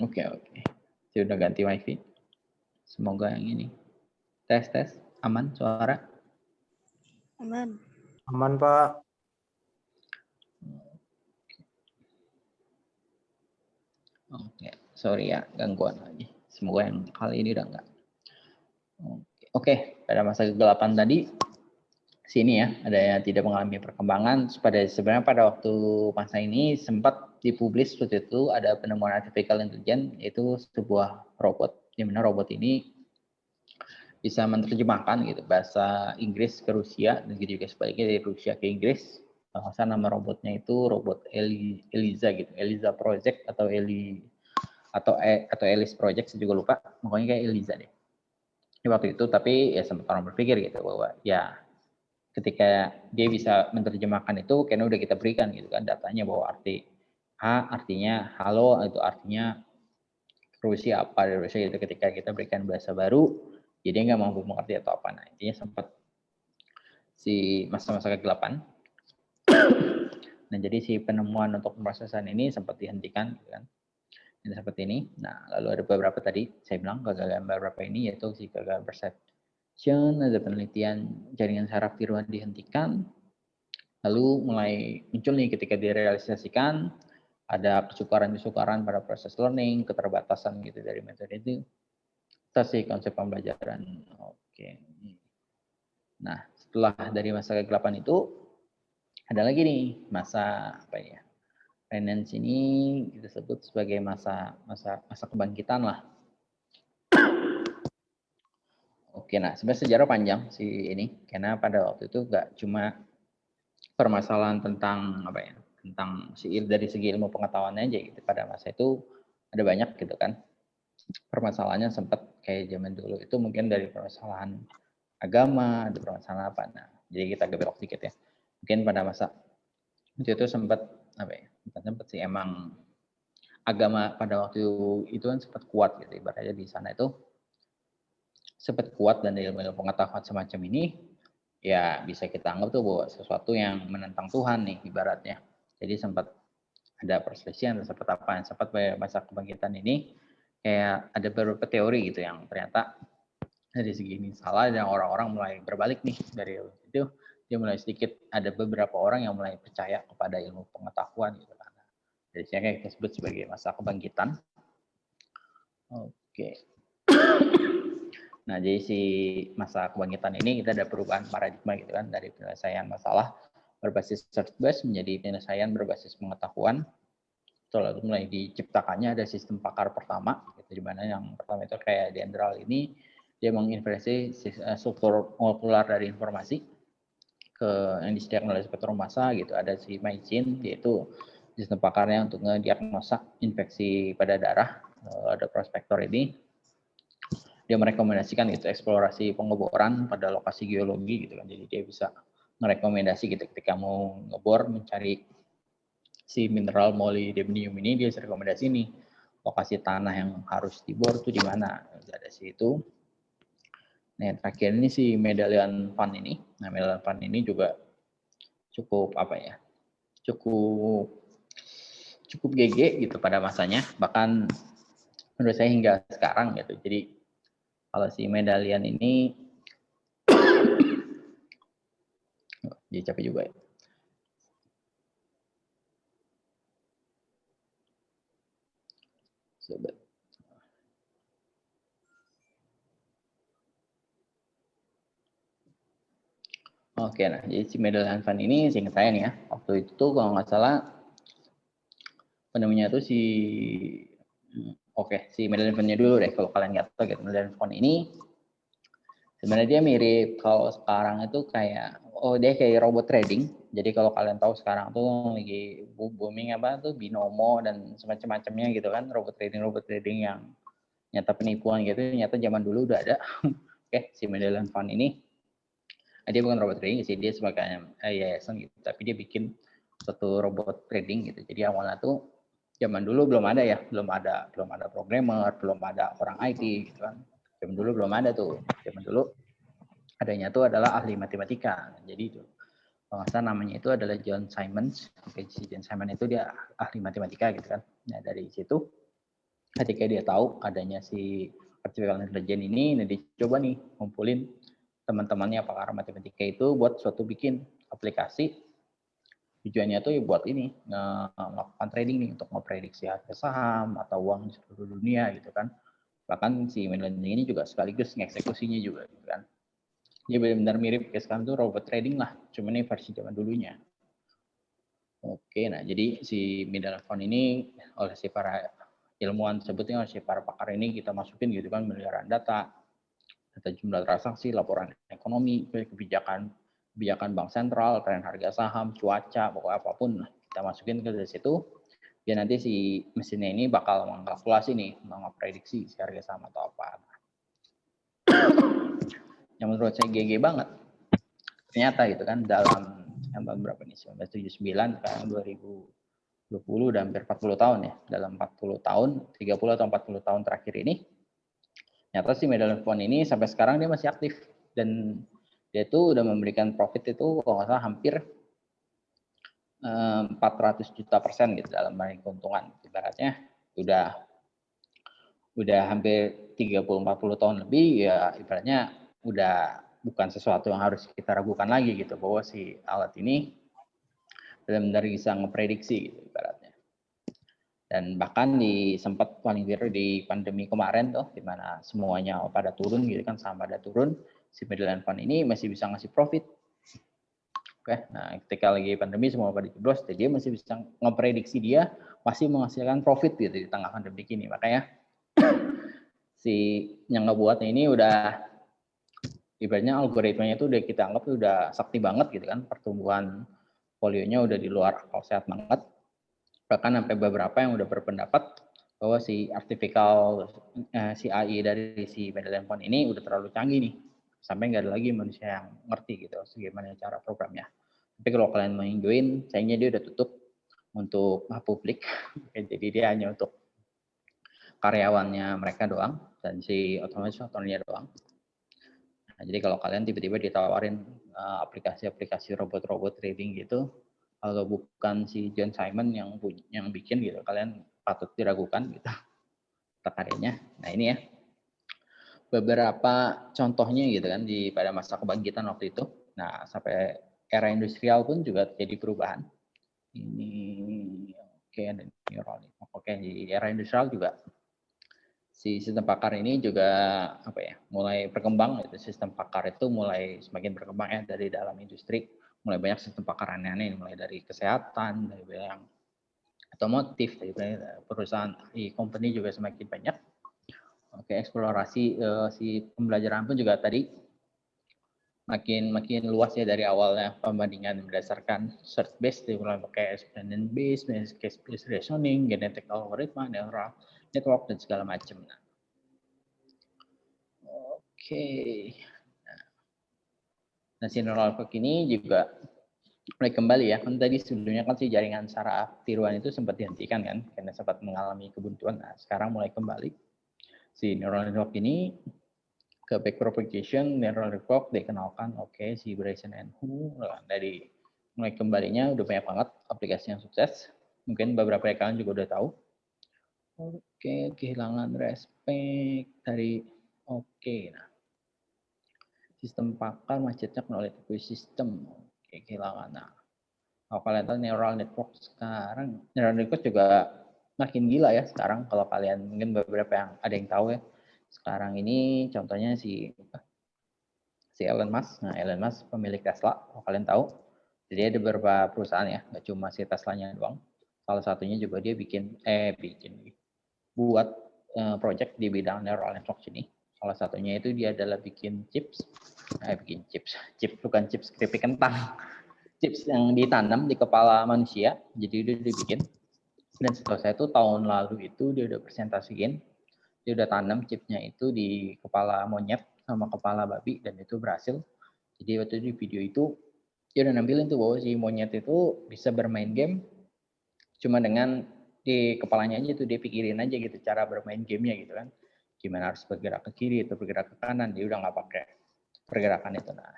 Oke. Saya udah ganti wifi. Semoga yang ini. Tes. Aman suara? Aman. Aman, Pak. Oke, sorry ya gangguan lagi. Semoga yang kali ini udah enggak. Oke, pada masa kegelapan tadi sini ya, ada yang tidak mengalami perkembangan. Sebenarnya pada waktu masa ini sempat dipublis waktu itu ada penemuan artificial intelligence, yaitu sebuah robot, di mana robot ini bisa menerjemahkan gitu bahasa Inggris ke Rusia dan gitu juga sebaliknya dari Rusia ke Inggris. Bahasa nama robotnya itu robot Eliza gitu, Eliza Project atau Alice Project, saya juga lupa, pokoknya kayak Eliza deh. Di waktu itu tapi ya sempat orang berpikir gitu bahwa ya ketika dia bisa menerjemahkan itu karena udah kita berikan gitu kan datanya bahwa arti A artinya halo, itu artinya Rusia apa dari Rusia gitu, ketika kita berikan bahasa baru jadi nggak mampu mengerti atau apa. Nah intinya sempat si masa-masa kegelapan. Nah jadi si penemuan untuk pemrosesan ini sempat dihentikan gitu kan. Ini seperti ini. Nah, lalu ada beberapa tadi saya bilang kegagalan beberapa ini yaitu si kegagalan perception, ada penelitian jaringan saraf tiruan dihentikan. Lalu mulai muncul nih ketika direalisasikan ada persukaran pada proses learning, keterbatasan gitu dari metode itu. Itu konsep pembelajaran. Oke. Nah, setelah dari masa kegelapan itu ada lagi nih masa apa ya? Finance ini kita sebut sebagai masa kebangkitan lah. Oke, nah sebenarnya sejarah panjang sih ini, karena pada waktu itu nggak cuma permasalahan tentang apa ya, tentang dari segi ilmu pengetahuannya aja gitu. Pada masa itu ada banyak gitu kan permasalahannya, sempat kayak zaman dulu itu mungkin dari permasalahan agama, ada permasalahan apa. Nah, jadi kita belok sedikit ya. Mungkin pada masa itu sempat apa ya? Sempat sih emang agama pada waktu itu kan sempat kuat gitu, ibaratnya di sana itu sempat kuat, dan ilmu pengetahuan semacam ini ya bisa kita anggap tuh bahwa sesuatu yang menentang Tuhan nih ibaratnya. Jadi sempat ada perselisihan, sempat apa yang sempat pada masa kebangkitan ini kayak ada beberapa teori gitu yang ternyata dari segi ini salah, dan orang-orang mulai berbalik nih dari itu. Dia mulai sedikit ada beberapa orang yang mulai percaya kepada ilmu pengetahuan gitu kan. Dari sini kita sebut sebagai masa kebangkitan. Oke. Nah, jadi si masa kebangkitan ini kita ada perubahan paradigma gitu kan, dari penyelesaian masalah berbasis search based menjadi penyelesaian berbasis pengetahuan. Lalu mulai diciptakannya ada sistem pakar pertama, gitu, di mana yang pertama itu kayak Dendral ini dia menginversi struktur molekular dari informasi ke yang disediakan oleh spektrum massa gitu. Ada si MyGene, yaitu sistem pakarnya untuk ngediagnosa infeksi pada darah. Ada prospektor ini dia merekomendasikan gitu eksplorasi pengeboran pada lokasi geologi gitu kan. Jadi dia bisa merekomendasi gitu ketika mau ngebor mencari si mineral molybdenum ini, dia rekomendasi ini lokasi tanah yang harus dibor tuh di mana. Ada si itu. Nah, terakhir ini si Medallion Fund ini. Nah, Medallion Fund ini juga cukup apa ya? Cukup GG gitu pada masanya. Bahkan menurut saya hingga sekarang gitu. Jadi kalau si Medallion ini jadi capek juga ya. Sobat. Oke, nah jadi si Medallion Fund ini seingat saya nih ya, waktu itu kalau nggak salah namanya itu si Medallion Fund-nya dulu deh kalau kalian nggak tahu gitu. Medallion Fund ini sebenarnya dia mirip kalau sekarang itu kayak dia kayak robot trading. Jadi kalau kalian tahu sekarang tuh lagi booming apa tuh binomo dan semacam-macamnya gitu kan, robot trading yang nyata penipuan gitu, nyata zaman dulu udah ada. Oke, si Medallion Fund ini dia bukan robot trading sih, dia sebagai yayasan gitu, tapi dia bikin satu robot trading gitu. Jadi awalnya tuh zaman dulu belum ada ya, belum ada programmer, belum ada orang IT gitu kan. Zaman dulu belum ada tuh. Zaman dulu adanya tuh adalah ahli matematika. Jadi itu kalau nggak salah namanya itu adalah John Simons. Oke, si John Simons itu dia ahli matematika gitu kan. Nah, dari situ ketika dia tahu adanya si artificial intelligence ini, nah dia coba nih ngumpulin teman-temannya pakar matematika itu buat suatu bikin aplikasi. Tujuannya tuh buat ini melakukan trading nih untuk memprediksi harga saham atau uang di seluruh dunia gitu kan. Bahkan si Medallion ini juga sekaligus mengeksekusinya juga gitu kan. Dia benar-benar mirip kayak sekarang tuh robot trading lah, cuma ini versi zaman dulunya. Oke, nah jadi si Medallion Fund ini oleh si para ilmuwan sebutnya, oleh si para pakar ini kita masukin gitu kan, pemeliharaan data jumlah transaksi, laporan ekonomi, kebijakan bank sentral, tren harga saham, cuaca, pokoknya apapun kita masukin ke situ. Ya nanti si mesinnya ini bakal mengkalkulasi nih, memprediksi si harga saham atau apa. Yang menurut saya GG banget. Ternyata gitu kan dalam tahun berapa nih? 1979 sekarang 2020 udah hampir 40 tahun ya. Dalam 40 tahun, 30 atau 40 tahun terakhir ini ternyata si Medallion Fund ini sampai sekarang dia masih aktif dan dia tuh udah memberikan profit itu kalau nggak salah hampir 400 juta % gitu dalam keuntungan. Ibaratnya udah hampir 30-40 tahun lebih ya, ibaratnya udah bukan sesuatu yang harus kita ragukan lagi gitu bahwa si alat ini benar-benar bisa ngeprediksi gitu ibaratnya. Dan bahkan sempat paling viral di pandemi kemarin tuh, di mana semuanya pada turun gitu kan, saham pada turun, si Medallion Fund ini masih bisa ngasih profit. Oke, nah ketika lagi pandemi semua pada jeblos, dia masih bisa ngeprediksi dia masih menghasilkan profit gitu di tengah pandemi ini. Makanya si yang ngebuatnya ini udah ibaratnya algoritmanya itu udah kita anggap udah sakti banget gitu kan, pertumbuhan folionya udah di luar akal sehat banget. Bahkan sampai beberapa yang udah berpendapat bahwa si si AI dari si Medallion Fund ini udah terlalu canggih nih, sampai nggak ada lagi manusia yang ngerti gitu bagaimana cara programnya. Tapi kalau kalian mau join, sayangnya dia udah tutup untuk publik, jadi dia hanya untuk karyawannya mereka doang dan si otomatisnya doang. Nah, jadi kalau kalian tiba-tiba ditawarin aplikasi-aplikasi robot-robot trading gitu, kalau bukan si John Simon yang bikin gitu, kalian patut diragukan gitu karyanya. Nah ini ya beberapa contohnya gitu kan pada masa kebangkitan waktu itu. Nah sampai era industrial pun juga terjadi perubahan. Ini oke. Oke, ada neural network. Oke, di era industrial juga si sistem pakar ini juga apa ya, mulai berkembang. Itu sistem pakar itu mulai semakin berkembang ya dari dalam industri. Mulai banyak sistem pakar aneh-aneh, mulai dari kesehatan, dari yang otomotif, dari perusahaan e-company juga semakin banyak. Oke, eksplorasi si pembelajaran pun juga tadi makin luas ya dari awalnya pembandingan berdasarkan search based, mulai pakai exponent based, case based reasoning, genetic algorithm, neural network dan segala macam. Nah, oke. Nah, si neural network ini juga mulai kembali ya, kan tadi sebelumnya kan si jaringan saraf tiruan itu sempat dihentikan kan, karena sempat mengalami kebuntuan. Nah, sekarang mulai kembali. Si neural network ini ke backpropagation neural network dikenalkan, oke, si Bryson and Hu dari mulai kembalinya udah banyak banget aplikasi yang sukses. Mungkin beberapa kalian juga udah tahu. Oke, kehilangan respect dari nah. Sistem pakar macetnya knowledge system. Oke, kehilangan. Nah, kalau kalian tahu neural network sekarang, neural network juga makin gila ya sekarang. Kalau kalian mungkin beberapa yang ada yang tahu ya. Sekarang ini contohnya si Elon Musk. Nah, Elon Musk pemilik Tesla, kalau kalian tahu. Jadi ada beberapa perusahaan ya, nggak cuma si Teslanya doang. Salah satunya juga dia buat project di bidang neural network ini. Salah satunya itu dia adalah bikin chips bukan chips keripik kentang. Chips yang ditanam di kepala manusia, jadi dia dibikin. Dan setahu saya itu tahun lalu itu dia udah presentasiin, dia udah tanam chipnya itu di kepala monyet sama kepala babi dan itu berhasil. Jadi waktu di video itu dia udah nampilin tuh bahwa si monyet itu bisa bermain game cuma dengan di kepalanya aja tuh dia pikirin aja gitu cara bermain gamenya gitu kan. Gimana harus bergerak ke kiri atau bergerak ke kanan, dia udah nggak pakai pergerakan itu. Nah,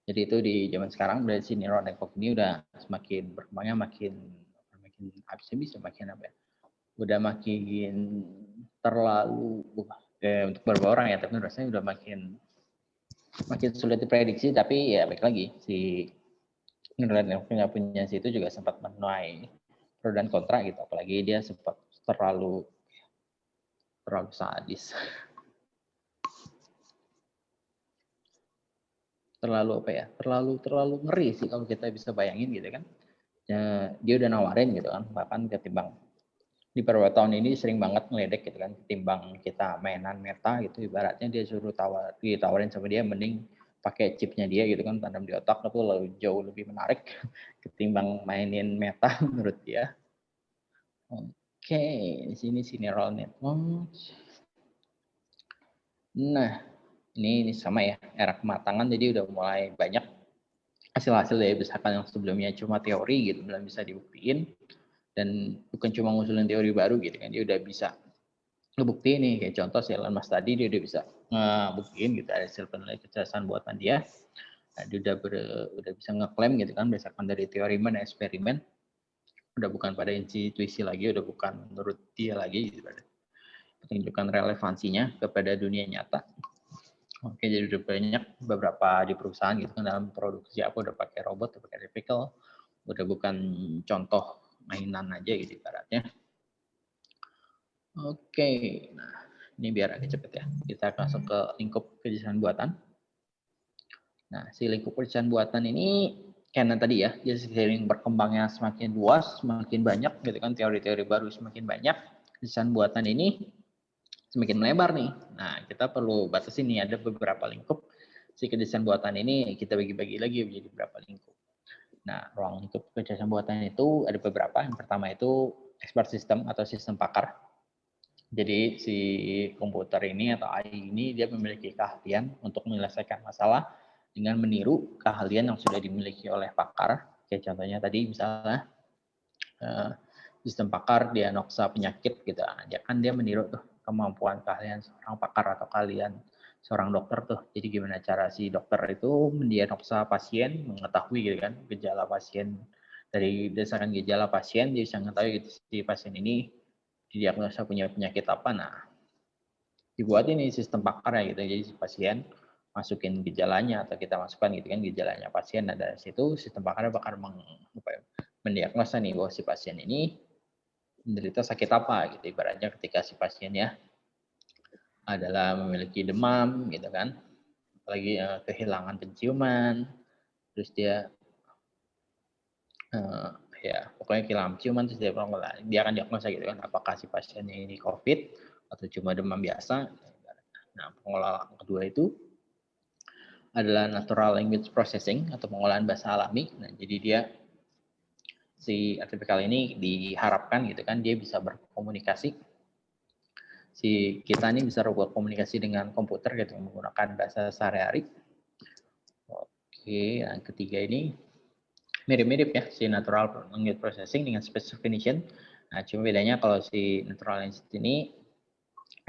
jadi itu di zaman sekarang dari si neural network ini udah semakin berkembangnya makin habis makin apa ya? Udah makin terlalu untuk beberapa orang ya, tapi rasanya udah makin sulit diprediksi. Tapi ya baik lagi si neural network punya situ juga sempat menuai pro dan kontra gitu, apalagi dia sempat terlalu sadis. Terlalu apa ya? Terlalu ngeri sih kalau kita bisa bayangin gitu kan. Ya, dia udah nawarin gitu kan, bahkan ketimbang di beberapa tahun ini sering banget ngeledek gitu kan, ketimbang kita mainan meta gitu, ibaratnya dia suruh ditawarin sama dia mending pakai chipnya dia gitu kan, tanam di otak, itu jauh lebih menarik ketimbang mainin meta menurut dia. Oke, di sini si neural network. Nah, ini sama ya, era kematangan, jadi udah mulai banyak hasil-hasil dari misalkan yang sebelumnya cuma teori gitu, belum bisa dibuktiin, dan bukan cuma ngusulin teori baru gitu kan, dia udah bisa ngebuktiin nih, kayak contoh si Elon Musk tadi, dia udah bisa ngebuktiin gitu ada hasil penelitian kecerdasan buatan dia. Nah, dia udah bisa ngeklaim gitu kan berdasarkan dari teori dan eksperimen, udah bukan pada intuisi lagi, udah bukan menurut dia lagi gitu, menunjukkan relevansinya kepada dunia nyata. Oke, jadi udah banyak beberapa di perusahaan gitu kan dalam produksi apa udah pakai robot, udah pakai replical, udah bukan contoh mainan aja gitu ibaratnya. Oke, nah ini biar agak cepet ya. Kita masuk ke lingkup kecerdasan buatan. Nah, si lingkup kecerdasan buatan ini karena tadi ya, dia seiring berkembangnya semakin luas, semakin banyak gitu kan, teori-teori baru semakin banyak, kecerdasan buatan ini semakin melebar nih. Nah, kita perlu batasi nih, ada beberapa lingkup. Si kecerdasan buatan ini kita bagi-bagi lagi menjadi beberapa lingkup. Nah, ruang lingkup kecerdasan buatan itu ada beberapa. Yang pertama itu expert system atau sistem pakar. Jadi si komputer ini atau AI ini dia memiliki keahlian untuk menyelesaikan masalah dengan meniru keahlian yang sudah dimiliki oleh pakar. Kayak contohnya tadi misalnya sistem pakar diagnosa penyakit gitu. Dia kan dia meniru tuh kemampuan keahlian seorang pakar atau keahlian seorang dokter tuh. Jadi gimana cara si dokter itu mendiagnosa pasien, mengetahui gitu kan gejala pasien, dari berdasarkan gejala pasien dia bisa mengetahui gitu si pasien ini didiagnosa punya penyakit apa. Nah, dibuat ini sistem pakar ya gitu. Jadi si pasien masukin gejalanya atau kita masukkan gitu kan gejalanya pasien, nah dari situ sistem pakar bakal mendiagnosa nih bahwa si pasien ini menderita sakit apa gitu. Ibaratnya ketika si pasiennya adalah memiliki demam gitu kan, apalagi kehilangan penciuman, terus dia ya pokoknya kehilangan penciuman, terus dia akan diagnosa gitu kan, apakah si pasiennya ini COVID atau cuma demam biasa. Nah, pengolahan kedua itu adalah natural language processing atau pengolahan bahasa alami. Nah, jadi dia si artificial ini diharapkan gitu kan dia bisa berkomunikasi. Si kita ini bisa berkomunikasi dengan komputer gitu menggunakan bahasa sehari-hari. Oke, yang ketiga ini mirip-mirip ya si natural language processing dengan speech recognition. Nah, cuma bedanya kalau si natural language ini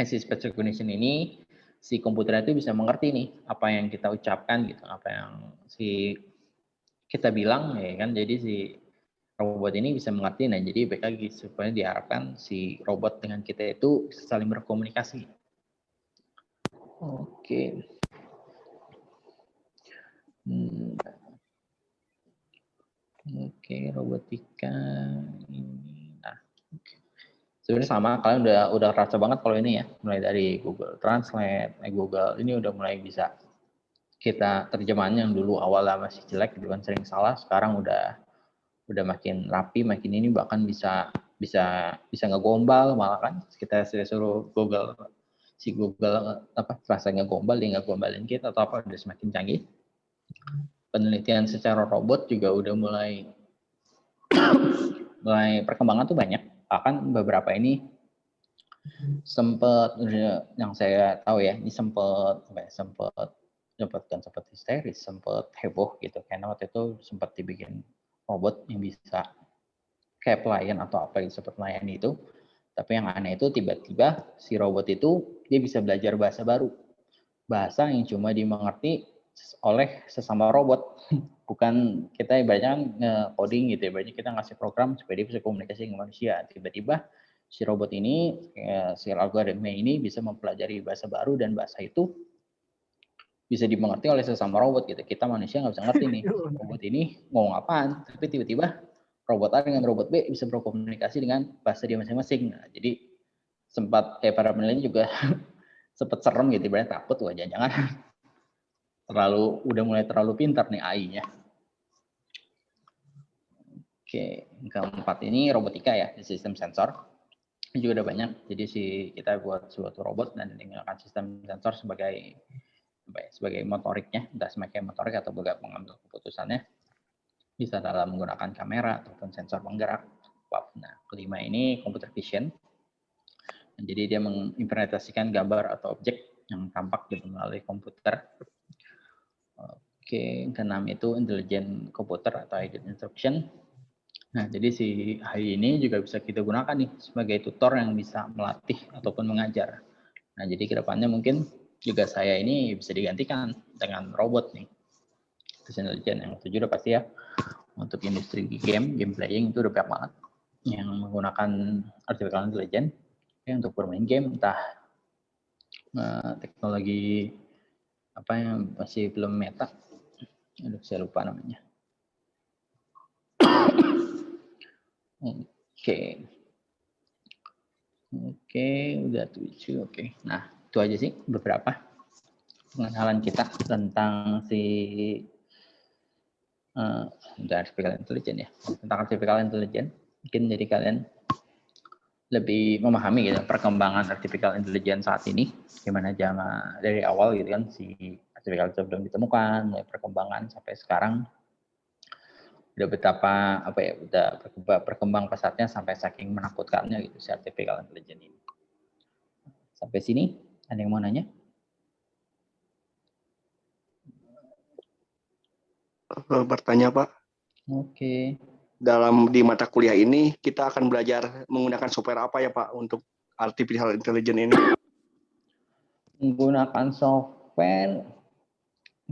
si speech recognition ini si komputer itu bisa mengerti nih apa yang kita ucapkan gitu, apa yang si kita bilang ya kan. Jadi si robot ini bisa mengerti. Nah, jadi baik lagi supaya diharapkan si robot dengan kita itu bisa saling berkomunikasi. Oke. Oke, robotika ini. Nah, sebenarnya sama, kalian udah rasa banget kalau ini ya, mulai dari Google Translate, Google ini udah mulai bisa kita terjemahannya yang dulu awalnya masih jelek gitu kan, sering salah, sekarang udah makin rapi, makin ini bahkan bisa ngegombal, malah kan kita suruh Google terasa ngegombal, dia ngegombalin kita atau apa, udah semakin canggih. Penelitian secara robot juga udah mulai perkembangan tuh banyak. Bahkan beberapa ini sempat yang saya tahu ya, ini sempat histeris, sempat heboh gitu, karena waktu itu sempat dibikin robot yang bisa kayak pelayan atau apa gitu, seperti melayani itu. Tapi yang aneh itu tiba-tiba si robot itu dia bisa belajar bahasa baru, bahasa yang cuma dimengerti oleh sesama robot. Bukan kita ibaratnya coding gitu, ibaratnya kita ngasih program supaya dia bisa komunikasi dengan manusia. Tiba-tiba si robot ini, si algoritma ini bisa mempelajari bahasa baru, dan bahasa itu bisa dimengerti oleh sesama robot gitu. Kita manusia nggak bisa ngerti nih robot ini ngomong apaan, tapi tiba-tiba robot A dengan robot B bisa berkomunikasi dengan bahasa dia masing-masing. Nah, jadi sempat kayak para peneliti juga sempat serem gitu, ibaratnya takut wah jangan-jangan udah mulai terlalu pintar nih AI-nya. Oke, keempat ini robotika ya, sistem sensor. Ini juga udah banyak. Jadi kita buat suatu robot dan menggunakan sistem sensor sebagai motoriknya, entah sebagai motorik atau juga mengambil keputusannya. Bisa dalam menggunakan kamera ataupun sensor penggerak. Nah, kelima ini computer vision. Jadi dia mengimplementasikan gambar atau objek yang tampak gitu melalui komputer. Oke, keenam itu intelligent komputer atau guided instruction. Nah, jadi si AI ini juga bisa kita gunakan nih sebagai tutor yang bisa melatih ataupun mengajar. Nah, jadi kedepannya mungkin juga saya ini bisa digantikan dengan robot nih. Terus intelligent yang tujuh udah pasti ya. Untuk industri game playing itu udah banyak banget yang menggunakan artificial intelligence ya, untuk bermain game, entah teknologi apa yang masih belum meta. Aduh, saya lupa namanya. Oke, udah 7. Oke. Nah, itu aja sih beberapa pengenalan kita tentang artificial intelligence ya. Tentang artificial intelligence. Mungkin jadi kalian lebih memahami gitu perkembangan artificial intelligence saat ini, gimana dari awal gitu kan si artificial intelligence belum ditemukan, mulai perkembangan sampai sekarang udah betapa udah berkembang pesatnya sampai saking menakutkannya gitu si artificial intelligence ini. Sampai sini ada yang mau nanya? Bertanya Pak. Oke. Di mata kuliah ini kita akan belajar menggunakan software apa ya Pak untuk artificial intelligence ini? Menggunakan software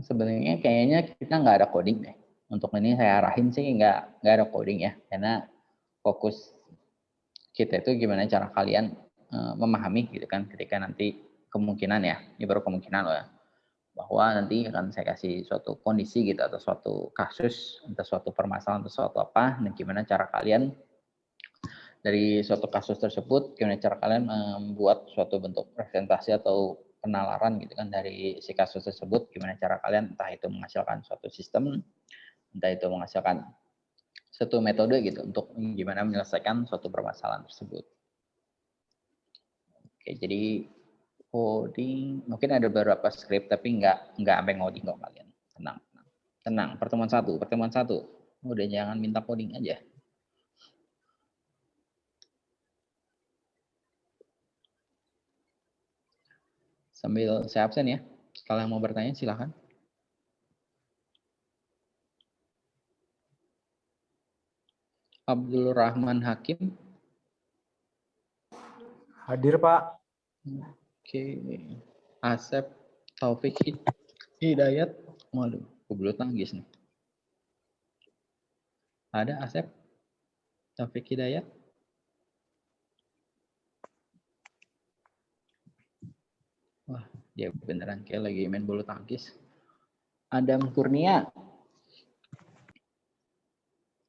sebenarnya kayaknya kita nggak ada coding deh. Untuk ini saya arahin sih nggak ada coding ya, karena fokus kita itu gimana cara kalian memahami gitu kan, ketika nanti kemungkinan ya, ini baru kemungkinan loh ya, bahwa nanti akan saya kasih suatu kondisi gitu atau suatu kasus, atau suatu permasalahan atau suatu apa, dan gimana cara kalian dari suatu kasus tersebut, gimana cara kalian membuat suatu bentuk presentasi atau penalaran gitu kan dari si kasus tersebut, gimana cara kalian entah itu menghasilkan suatu sistem, entah itu menghasilkan suatu metode gitu untuk gimana menyelesaikan suatu permasalahan tersebut. Oke, jadi coding mungkin ada beberapa script tapi nggak sampai ngoding kok kalian. Tenang. Pertemuan satu. Udah jangan minta coding aja. Sambil saya absen ya. Kalau yang mau bertanya silakan. Abdul Rahman Hakim. Hadir, Pak. Oke. Asep Taufik Hidayat. Waduh, keburu tangis nih. Ada Asep Taufik Hidayat? Wah, dia beneran kayak lagi main bulu tangkis. Adam Kurnia.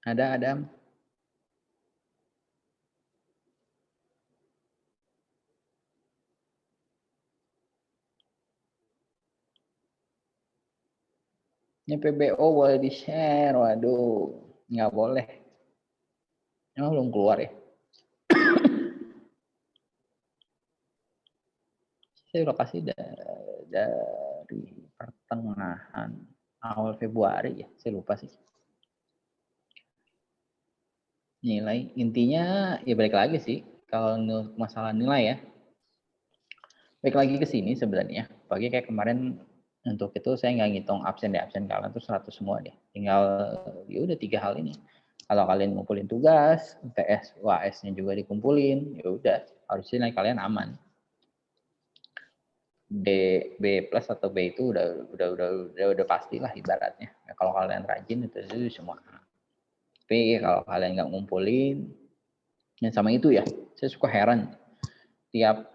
Ada Adam? Ini PBO boleh di-share. Waduh, nggak boleh. Emang belum keluar ya? Saya lokasi dari pertengahan awal Februari ya, saya lupa sih. Nilai intinya ya balik lagi sih kalau masalah nilai ya. Balik lagi ke sini sebenarnya. Pagi kayak kemarin untuk itu saya nggak ngitung absen kalian tuh 100 semua deh. Tinggal ya udah 3 hal ini. Kalau kalian ngumpulin tugas, UTS, UAS-nya juga dikumpulin, ya udah harusnya nilai kalian aman. B plus atau B itu udah pastilah ibaratnya. Ya, kalau kalian rajin itu semua. Tapi kalau kalian nggak ngumpulin, yang sama itu ya, saya suka heran tiap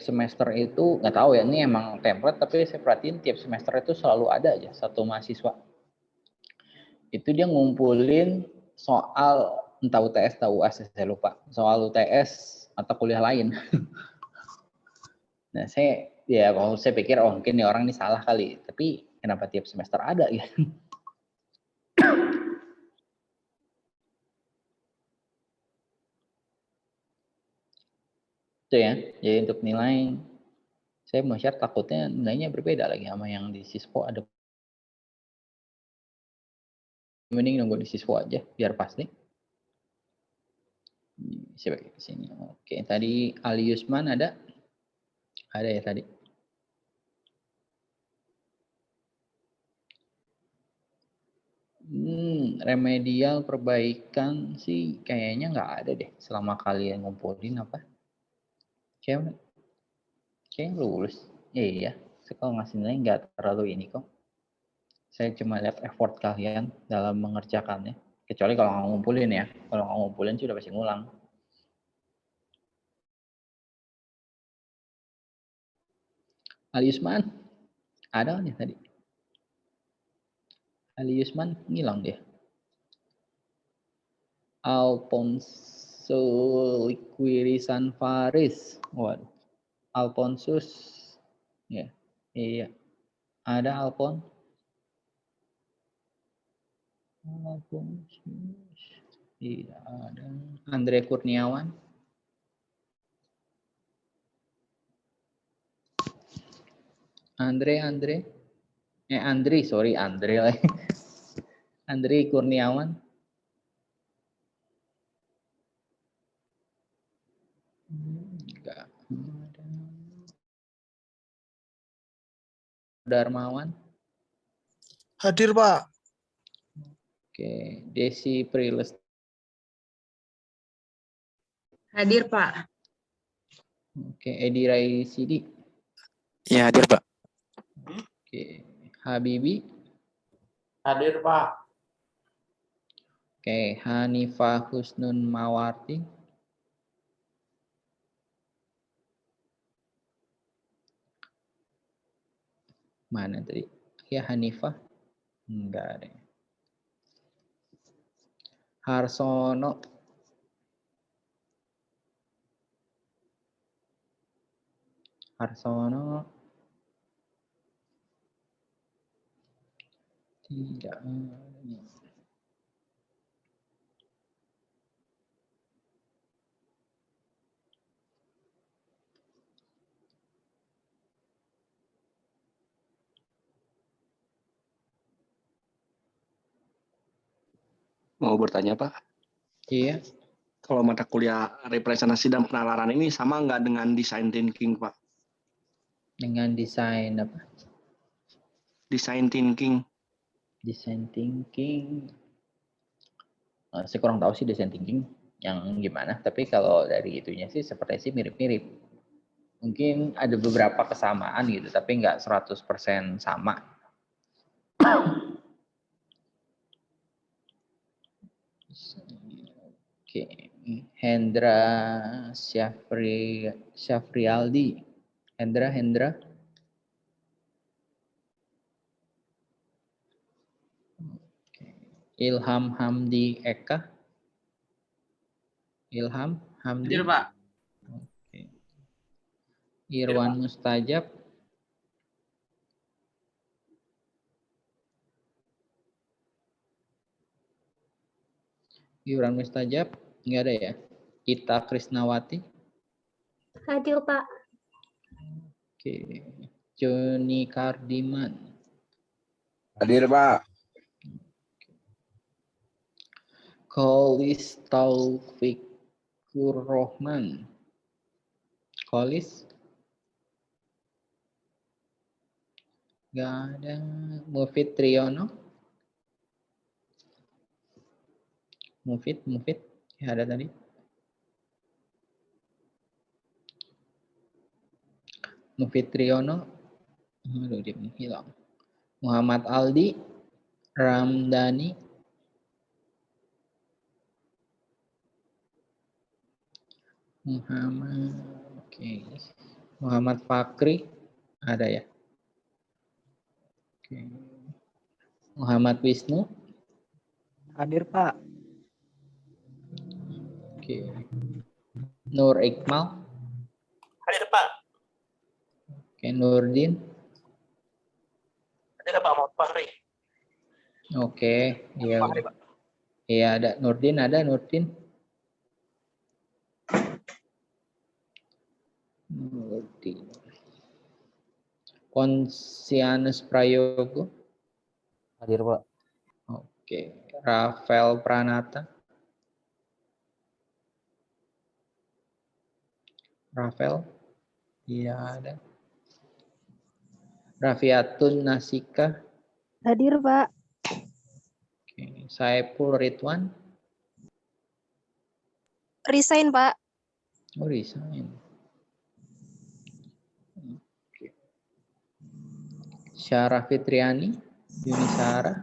semester itu nggak tahu ya ini emang template tapi saya perhatiin tiap semester itu selalu ada aja satu mahasiswa itu dia ngumpulin soal entah UTS atau UAS saya lupa soal UTS atau kuliah lain. Nah, kalau saya pikir mungkin nih orang ini salah kali, tapi kenapa tiap semester ada ya? Itu ya. Jadi untuk nilai saya mau share takutnya nilainya berbeda lagi sama yang di Sispo ada. Mending nunggu di Sispo aja biar pasti. Saya pakai ke sini. Oke, tadi Ali Yusman ada? Ada ya tadi. Remedial perbaikan sih kayaknya nggak ada deh selama kalian ngumpulin apa. Kayaknya lulus. Iya, saya kalau ngasih nilai nggak terlalu ini kok. Saya cuma lihat effort kalian dalam mengerjakannya. Kecuali kalau nggak ngumpulin ya. Kalau nggak ngumpulin sih udah pasti ngulang. Ali Yusman, ada nih tadi. Ali Yusman ngilang dia. Alfonso Liquirisan Faris. Waduh. Alfonsus. Ya. Iya. Ada Alfon. Alfonsus. Tidak ada. Andre Kurniawan. Andre lagi. Andre Kurniawan. Enggak ada. Darmawan. Hadir, Pak. Oke, Desi Priles. Hadir, Pak. Oke, Edi Raisidi. Ya, hadir, Pak. Oke, Habibi. Hadir, Pak. Oke, Hanifah Husnun Mawarti. Mana tadi? Ya Hanifah? Enggak ada. Harsono. Harsono. Tidak ada. Mau bertanya Pak, Iya. kalau mata kuliah representasi dan penalaran ini sama nggak dengan design thinking Pak? Dengan desain apa? Design thinking. Design thinking. Saya kurang tahu sih design thinking yang gimana. Tapi kalau dari itunya sih sepertinya sih mirip-mirip. Mungkin ada beberapa kesamaan gitu, tapi nggak 100% sama. Oke, Hendra Syafrialdi. Hendra. Ilham Hamdi Eka. Ilham Hamdi. Hadir, Pak. Oke. Irwan Mustajab. Irwan Mustajab nggak ada ya. Ita Krisnawati. Hadir, Pak. Oke. Joni Kardiman. Hadir, Pak. Kolis Taufikur Rohman. Kolis. Nggak ada. Mufid Triyono. Mufid. Ya, ada tadi. Mufid Triyono. Aduh, dia hilang. Muhammad Aldi. Ramdhani. Muhammad Fakri. Ada ya. Oke. Muhammad Wisnu. Hadir, Pak. Oke. Nur Iqmal. Hadir Pak. Oke, Nurdin. Hadir Pak Muhammad Fahri. Oke, iya. Fahri, Pak. Iya, ada Nurdin. Ponsianus Prayogo. Hadir, Pak. Oke, Rafael Pranata. Rafael. Iya, ada. Rafiatun Nasika. Hadir, Pak. Oke, Saiful Ridwan. Resign, Pak. Oh, resign. Oke. Syarah Fitriani. Yunisara.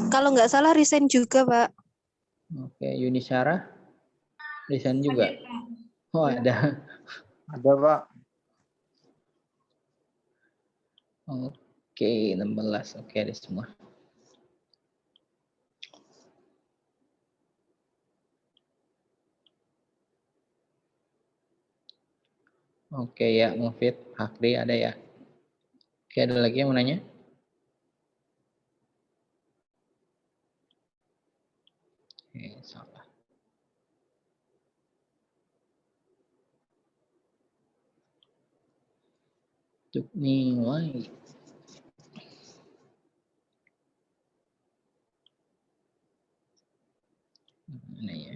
Kalau nggak salah resign juga, Pak. Oke, Yunisara. Resign juga. Oh, ada. Ada, Pak. Oke, 16. Oke, ada semua. Oke ya, Mufid, Hakri ada ya. Oke, ada lagi yang mau nanya? Oke, salah. Untuk nilai. Mana ya?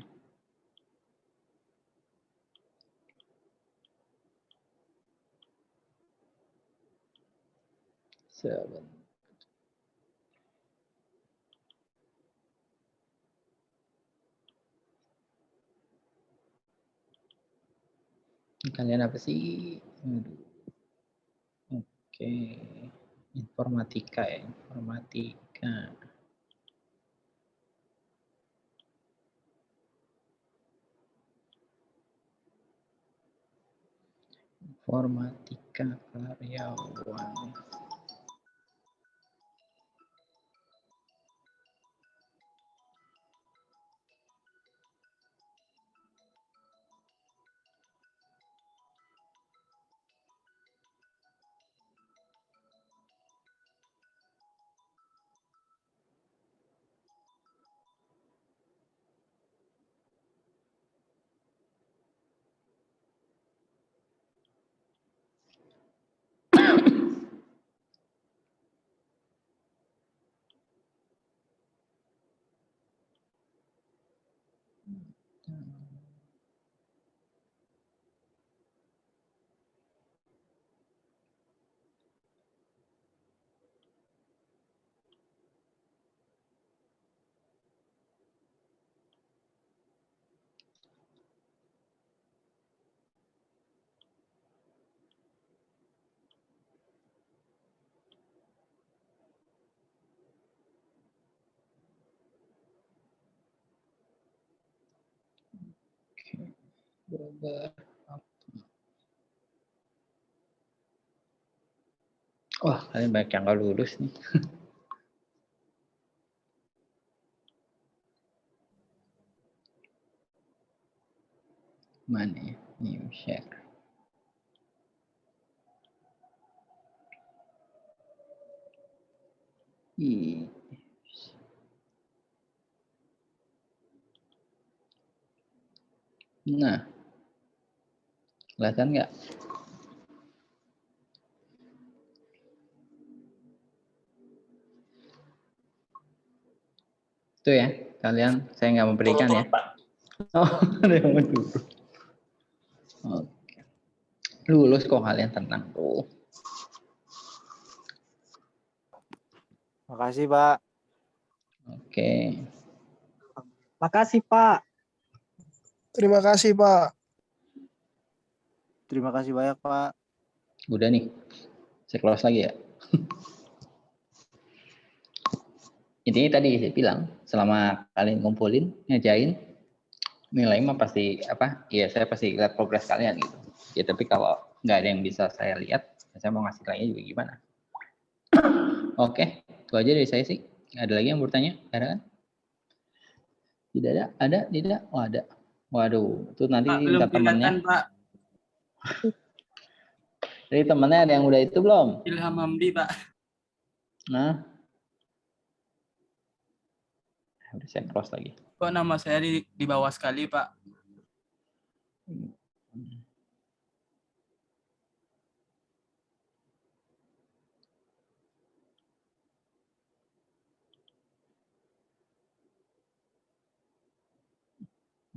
Sebentar. Kalian apa sih? Oke. Informatika ya, informatika. Informatika karyawan. Wah, kalian banyak yang nggak lulus nih. Mana ya? New share. Nah, kelihatan nggak? Itu ya, kalian saya nggak memberikan ya. Oh, ada yang mau turun. Oke. Lulus kok kalian, tenang tuh. Makasih, Pak. Oke. Makasih, Pak. Terima kasih, Pak. Terima kasih banyak, Pak. Udah nih. Saya close lagi ya. Intinya tadi saya bilang, selama kalian ngumpulin, ngerjain, nilai mah pasti apa? Ya saya pasti lihat progres kalian gitu. Ya tapi kalau nggak ada yang bisa saya lihat, saya mau ngasih nilainya juga gimana? Oke, itu aja dari saya sih. Ada lagi yang bertanya? Ada kan? Tidak ada? Ada? Tidak? Oh ada. Waduh, itu nanti Pak, belum temannya. kelihatan, Pak. Jadi temannya ada yang udah itu belum? Ilham Hamdi, Pak. Nah, udah saya close lagi. Kok nama saya di bawah sekali, Pak?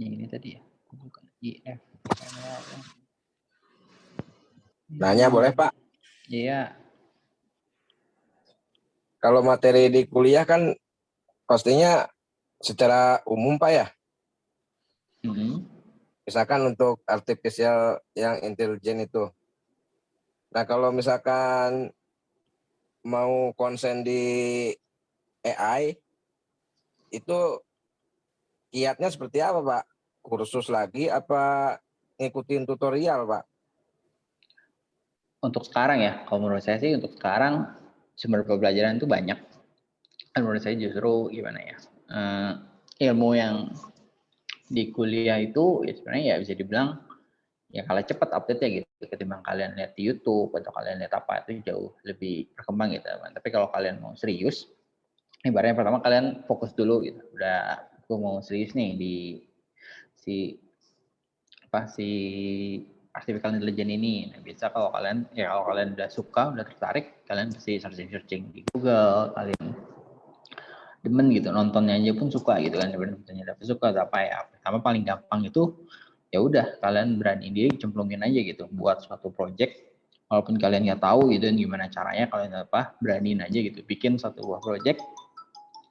Ini tadi ya, bukan IF. Nanya boleh, Pak? Iya. Kalau materi di kuliah kan pastinya secara umum, Pak ya? Misalkan untuk artificial yang intelijen itu. Nah, kalau misalkan mau konsen di AI, itu kiatnya seperti apa, Pak? Kursus lagi apa ngikutin tutorial, Pak? Untuk sekarang ya, kalau menurut saya sih untuk sekarang sumber pembelajaran itu banyak. Dan menurut saya justru gimana ya, ilmu yang di kuliah itu ya sebenarnya ya bisa dibilang ya kalah cepat update-nya gitu ketimbang kalian lihat di YouTube atau kalian lihat apa itu jauh lebih berkembang gitu. Tapi kalau kalian mau serius, ibaratnya pertama kalian fokus dulu gitu. Udah gue mau serius nih di si artificial intelligence ini. Nah, bisa kalau kalian udah suka, udah tertarik, kalian pasti searching di Google, kalian demen gitu, nontonnya aja pun suka gitu kan, nontonnya dapet suka apa ya. Pertama paling gampang itu ya udah kalian berani diri cemplungin aja gitu buat suatu project. Walaupun kalian nggak tahu gitu gimana caranya, kalian beraniin aja gitu, bikin satu buah project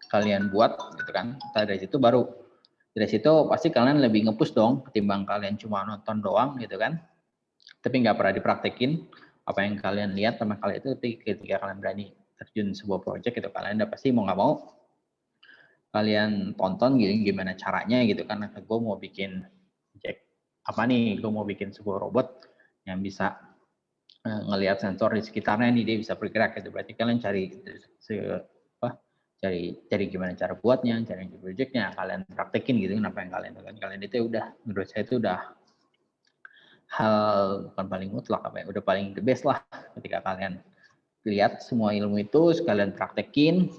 kalian buat gitu kan. Dari situ pasti kalian lebih nge-push dong ketimbang kalian cuma nonton doang gitu kan, tapi nggak pernah dipraktekin apa yang kalian lihat sama kalian itu. Ketika kalian berani terjun sebuah project itu, kalian udah pasti mau nggak mau kalian tonton gitu gimana caranya gitu kan. Gue mau bikin project apa nih, gue mau bikin sebuah robot yang bisa ngelihat sensor di sekitarnya nih, dia bisa bergerak gitu. Berarti kalian cari gimana cara buatnya, cari projectnya, kalian praktekin gitu kan apa yang kalian itu udah, menurut saya itu udah hal bukan paling mutlak apa ya, udah paling the best lah. Ketika kalian lihat semua ilmu itu sekalian praktekin,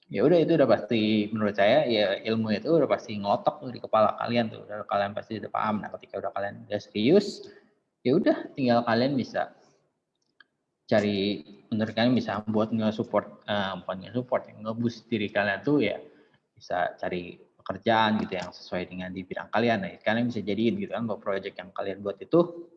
ya udah itu udah pasti menurut saya ya ilmu itu udah pasti ngelotok di kepala kalian tuh, udah kalian pasti udah paham. Nah ketika udah kalian udah serius, ya udah tinggal kalian bisa cari, menurut kalian bisa buat nge-support, bukan nge-support, nge-boost diri kalian tuh ya bisa cari pekerjaan gitu yang sesuai dengan di bidang kalian. Nah, kalian bisa jadiin gitu kan bahwa project yang kalian buat itu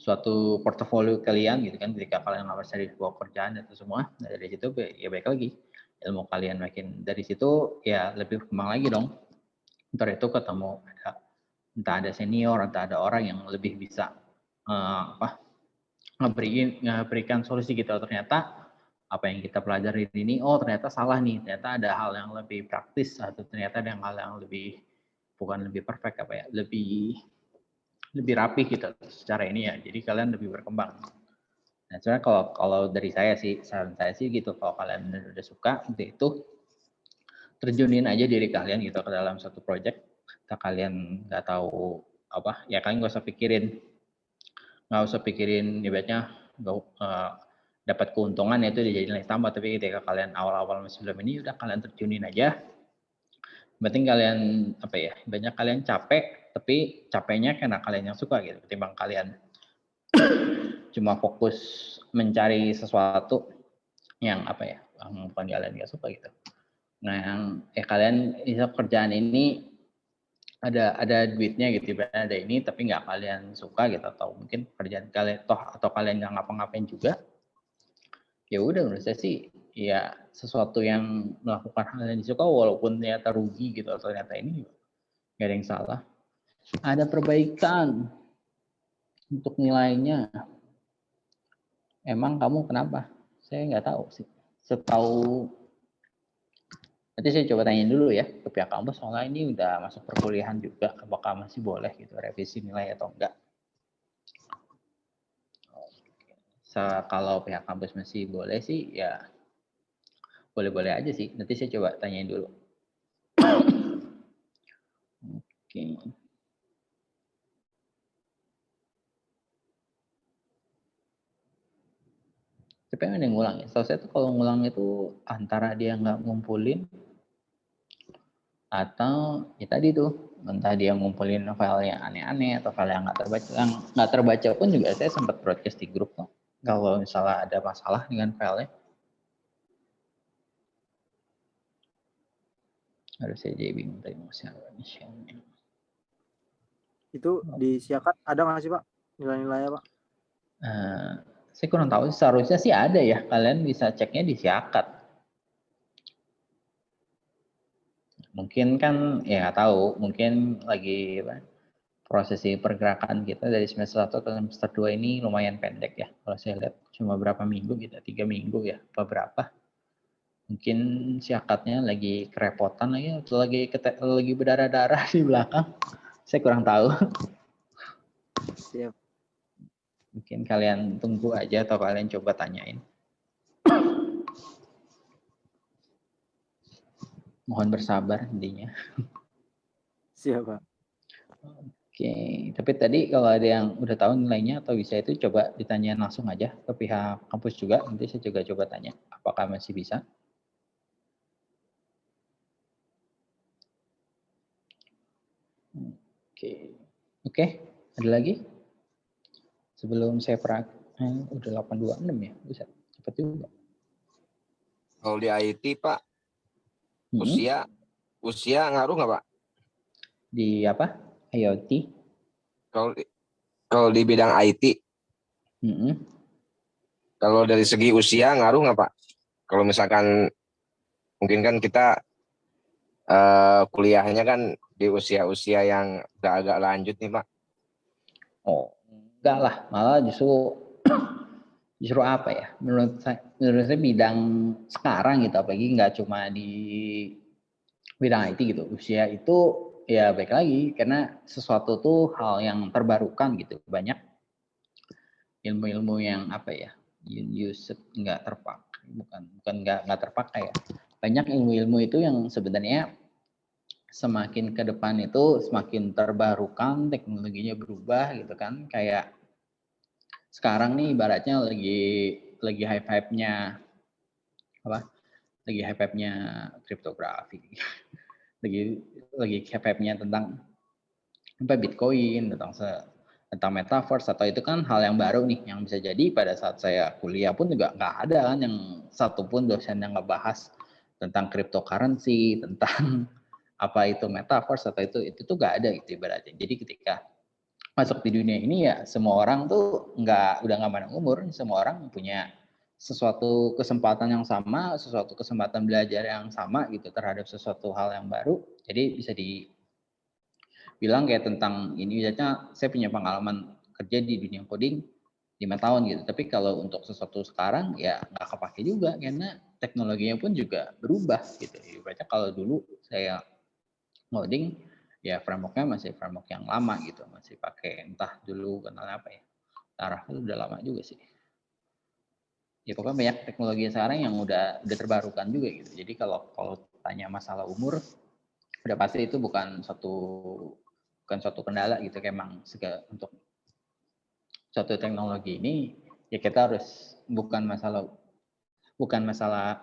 suatu portofolio kalian gitu kan, ketika kalian ngelamar cari sebuah pekerjaan itu semua. Nah, dari situ ya baik lagi ilmu kalian makin dari situ ya lebih berkembang lagi dong. Ntar itu ketemu entah ada senior, entah ada orang yang lebih bisa ngeberikan solusi gitu. Ternyata apa yang kita pelajari ini, oh ternyata salah nih, ternyata ada hal yang lebih praktis, atau ternyata ada hal yang lebih, bukan lebih perfect apa ya, lebih lebih rapi gitu secara ini ya. Jadi kalian lebih berkembang. Nah, sebenarnya kalau dari saya sih, saran saya sih gitu, kalau kalian udah suka itu terjunin aja diri kalian gitu ke dalam satu project. Kalau kalian nggak tahu apa, ya kalian nggak usah pikirin ibaratnya dapat keuntungan itu dijadiin nilai tambah. Tapi ketika kalian awal-awal masih belum ini, udah kalian terjunin aja. Penting kalian apa ya, banyak kalian capek, tapi capeknya karena kalian yang suka gitu, ketimbang kalian cuma fokus mencari sesuatu yang apa ya, yang bukan kalian nggak suka gitu. Nah, yang kalian bisa kerjaan ini ada duitnya gitu, ada ini tapi nggak kalian suka gitu, atau mungkin kerjaan kalian atau kalian nggak ngapa-ngapain juga, ya udah menurut saya sih ya sesuatu yang melakukan hal yang disuka walaupun ternyata rugi gitu atau ternyata ini nggak ada yang salah. Ada perbaikan untuk nilainya. Emang kamu kenapa? Saya nggak tahu sih. Setahu nanti saya coba tanya dulu ya ke pihak kampus, soalnya ini udah masuk perkuliahan juga, apakah masih boleh gitu revisi nilai atau enggak. Kalau pihak kampus masih boleh sih ya boleh-boleh aja sih. Nanti saya coba tanyain dulu. Oke. Tapi ada yang ngulang ya. Setahu saya tuh kalau ngulang itu antara dia nggak ngumpulin atau ya tadi tuh entah dia ngumpulin file yang aneh-aneh atau file yang nggak terbaca. Yang nggak terbaca pun juga saya sempat broadcast di grup kok. Kalau misalnya ada masalah dengan filenya. Harus saya jadi bingung tadi masalahnya. Itu di Siakat ada nggak sih Pak nilai-nilainya Pak? Saya kurang tahu, seharusnya sih ada ya. Kalian bisa ceknya di Siakat. Mungkin kan ya nggak tahu, mungkin lagi prosesi pergerakan kita dari semester 1 ke semester 2 ini lumayan pendek ya. Kalau saya lihat cuma berapa minggu gitu, 3 minggu ya, beberapa. Mungkin Siakatnya lagi kerepotan lagi atau lagi berdarah-darah di belakang. Saya kurang tahu. Siap. Mungkin kalian tunggu aja atau kalian coba tanyain. Mohon bersabar intinya. Siap Pak. Oke, tapi tadi kalau ada yang udah tahu nilainya atau bisa itu coba ditanyain langsung aja ke pihak kampus juga. Nanti saya juga coba tanya apakah masih bisa. Oke, ada lagi? Sebelum saya udah 8.26 ya, bisa cepet juga. Kalau di IT Pak, usia ngaruh nggak Pak? Di apa? IoT? Kalau di bidang IT, kalau dari segi usia ngaruh nggak Pak? Kalau misalkan mungkin kan kita kuliahnya kan di usia-usia yang udah agak lanjut nih Pak. Oh, enggak lah, malah justru apa ya? Menurut saya bidang sekarang gitu, apalagi nggak cuma di bidang IT gitu. Usia itu ya baik lagi karena sesuatu tuh hal yang terbarukan gitu. Banyak ilmu-ilmu yang apa ya? Used nggak terpakai, bukan nggak terpakai ya. Banyak ilmu-ilmu itu yang sebenarnya semakin ke depan itu semakin terbarukan, teknologinya berubah gitu kan. Kayak sekarang nih ibaratnya lagi hype-nya apa? Lagi hype-nya kriptografi. lagi hype-nya tentang Bitcoin, tentang metaverse, atau itu kan hal yang baru nih yang bisa jadi pada saat saya kuliah pun juga nggak ada kan yang satupun dosen yang ngebahas tentang cryptocurrency, tentang apa itu metaverse atau itu tuh nggak ada gitu ibaratnya. Jadi ketika masuk di dunia ini ya semua orang tuh udah nggak pandang umur, semua orang punya sesuatu kesempatan yang sama, sesuatu kesempatan belajar yang sama gitu terhadap sesuatu hal yang baru. Jadi bisa dibilang kayak tentang ini biasanya saya punya pengalaman kerja di dunia coding 5 tahun gitu. Tapi kalau untuk sesuatu sekarang ya nggak kepake juga karena teknologinya pun juga berubah gitu. Ibaratnya kalau dulu saya coding ya frameworknya masih framework yang lama gitu, masih pakai entah dulu kenal apa ya, Laravel itu udah lama juga sih. Ya pokoknya banyak teknologi sekarang yang udah terbarukan juga gitu. Jadi kalau tanya masalah umur, udah pasti itu bukan suatu kendala gitu. Kayak emang untuk suatu teknologi ini ya kita harus bukan masalah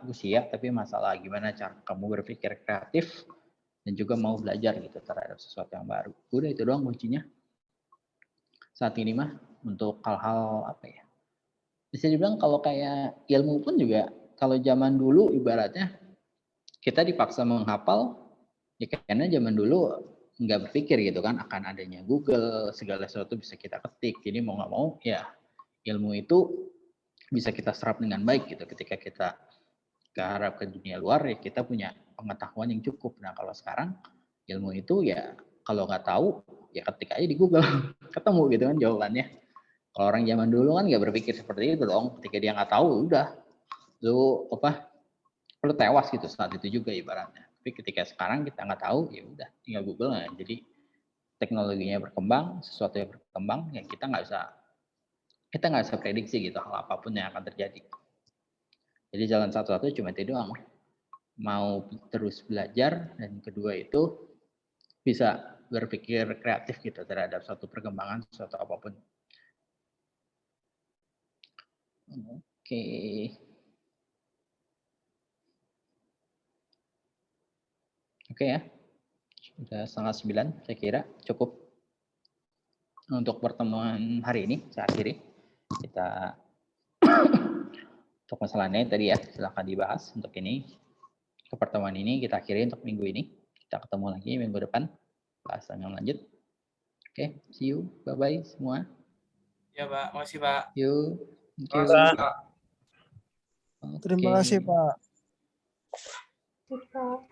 usia, tapi masalah gimana cara kamu berpikir kreatif dan juga mau belajar gitu terhadap sesuatu yang baru. Udah itu doang kuncinya. Saat ini mah untuk hal-hal apa ya? Bisa dibilang kalau kayak ilmu pun juga kalau zaman dulu ibaratnya kita dipaksa menghafal ya karena zaman dulu nggak berpikir gitu kan akan adanya Google, segala sesuatu bisa kita ketik. Jadi mau nggak mau ya ilmu itu bisa kita serap dengan baik gitu. Ketika kita keharap ke dunia luar ya kita punya pengetahuan yang cukup. Nah kalau sekarang ilmu itu ya kalau nggak tahu ya ketik aja di Google ketemu gitu kan jawabannya. Kalau orang zaman dulu kan nggak berpikir seperti itu dong. Ketika dia nggak tahu udah lu tewas gitu saat itu juga ibaratnya. Tapi ketika sekarang kita nggak tahu ya udah tinggal Google. Nah, jadi teknologinya berkembang, sesuatu yang berkembang ya kita nggak bisa prediksi gitu hal apapun yang akan terjadi. Jadi jalan satu-satu cuma itu doang. Mau terus belajar dan kedua itu bisa berpikir kreatif gitu terhadap suatu perkembangan suatu apapun. Oke. Oke ya. Sudah 8:30 saya kira cukup untuk pertemuan hari ini. Saya akhiri. Kita untuk masalahnya tadi ya silahkan dibahas untuk ini. Ke pertemuan ini kita akhiri untuk minggu ini. Kita ketemu lagi minggu depan. Bahasan yang lanjut. Oke, see you. Bye-bye semua. Ya, Pak. Makasih, Pak. Yuk. Terima kasih, Pak. Pak.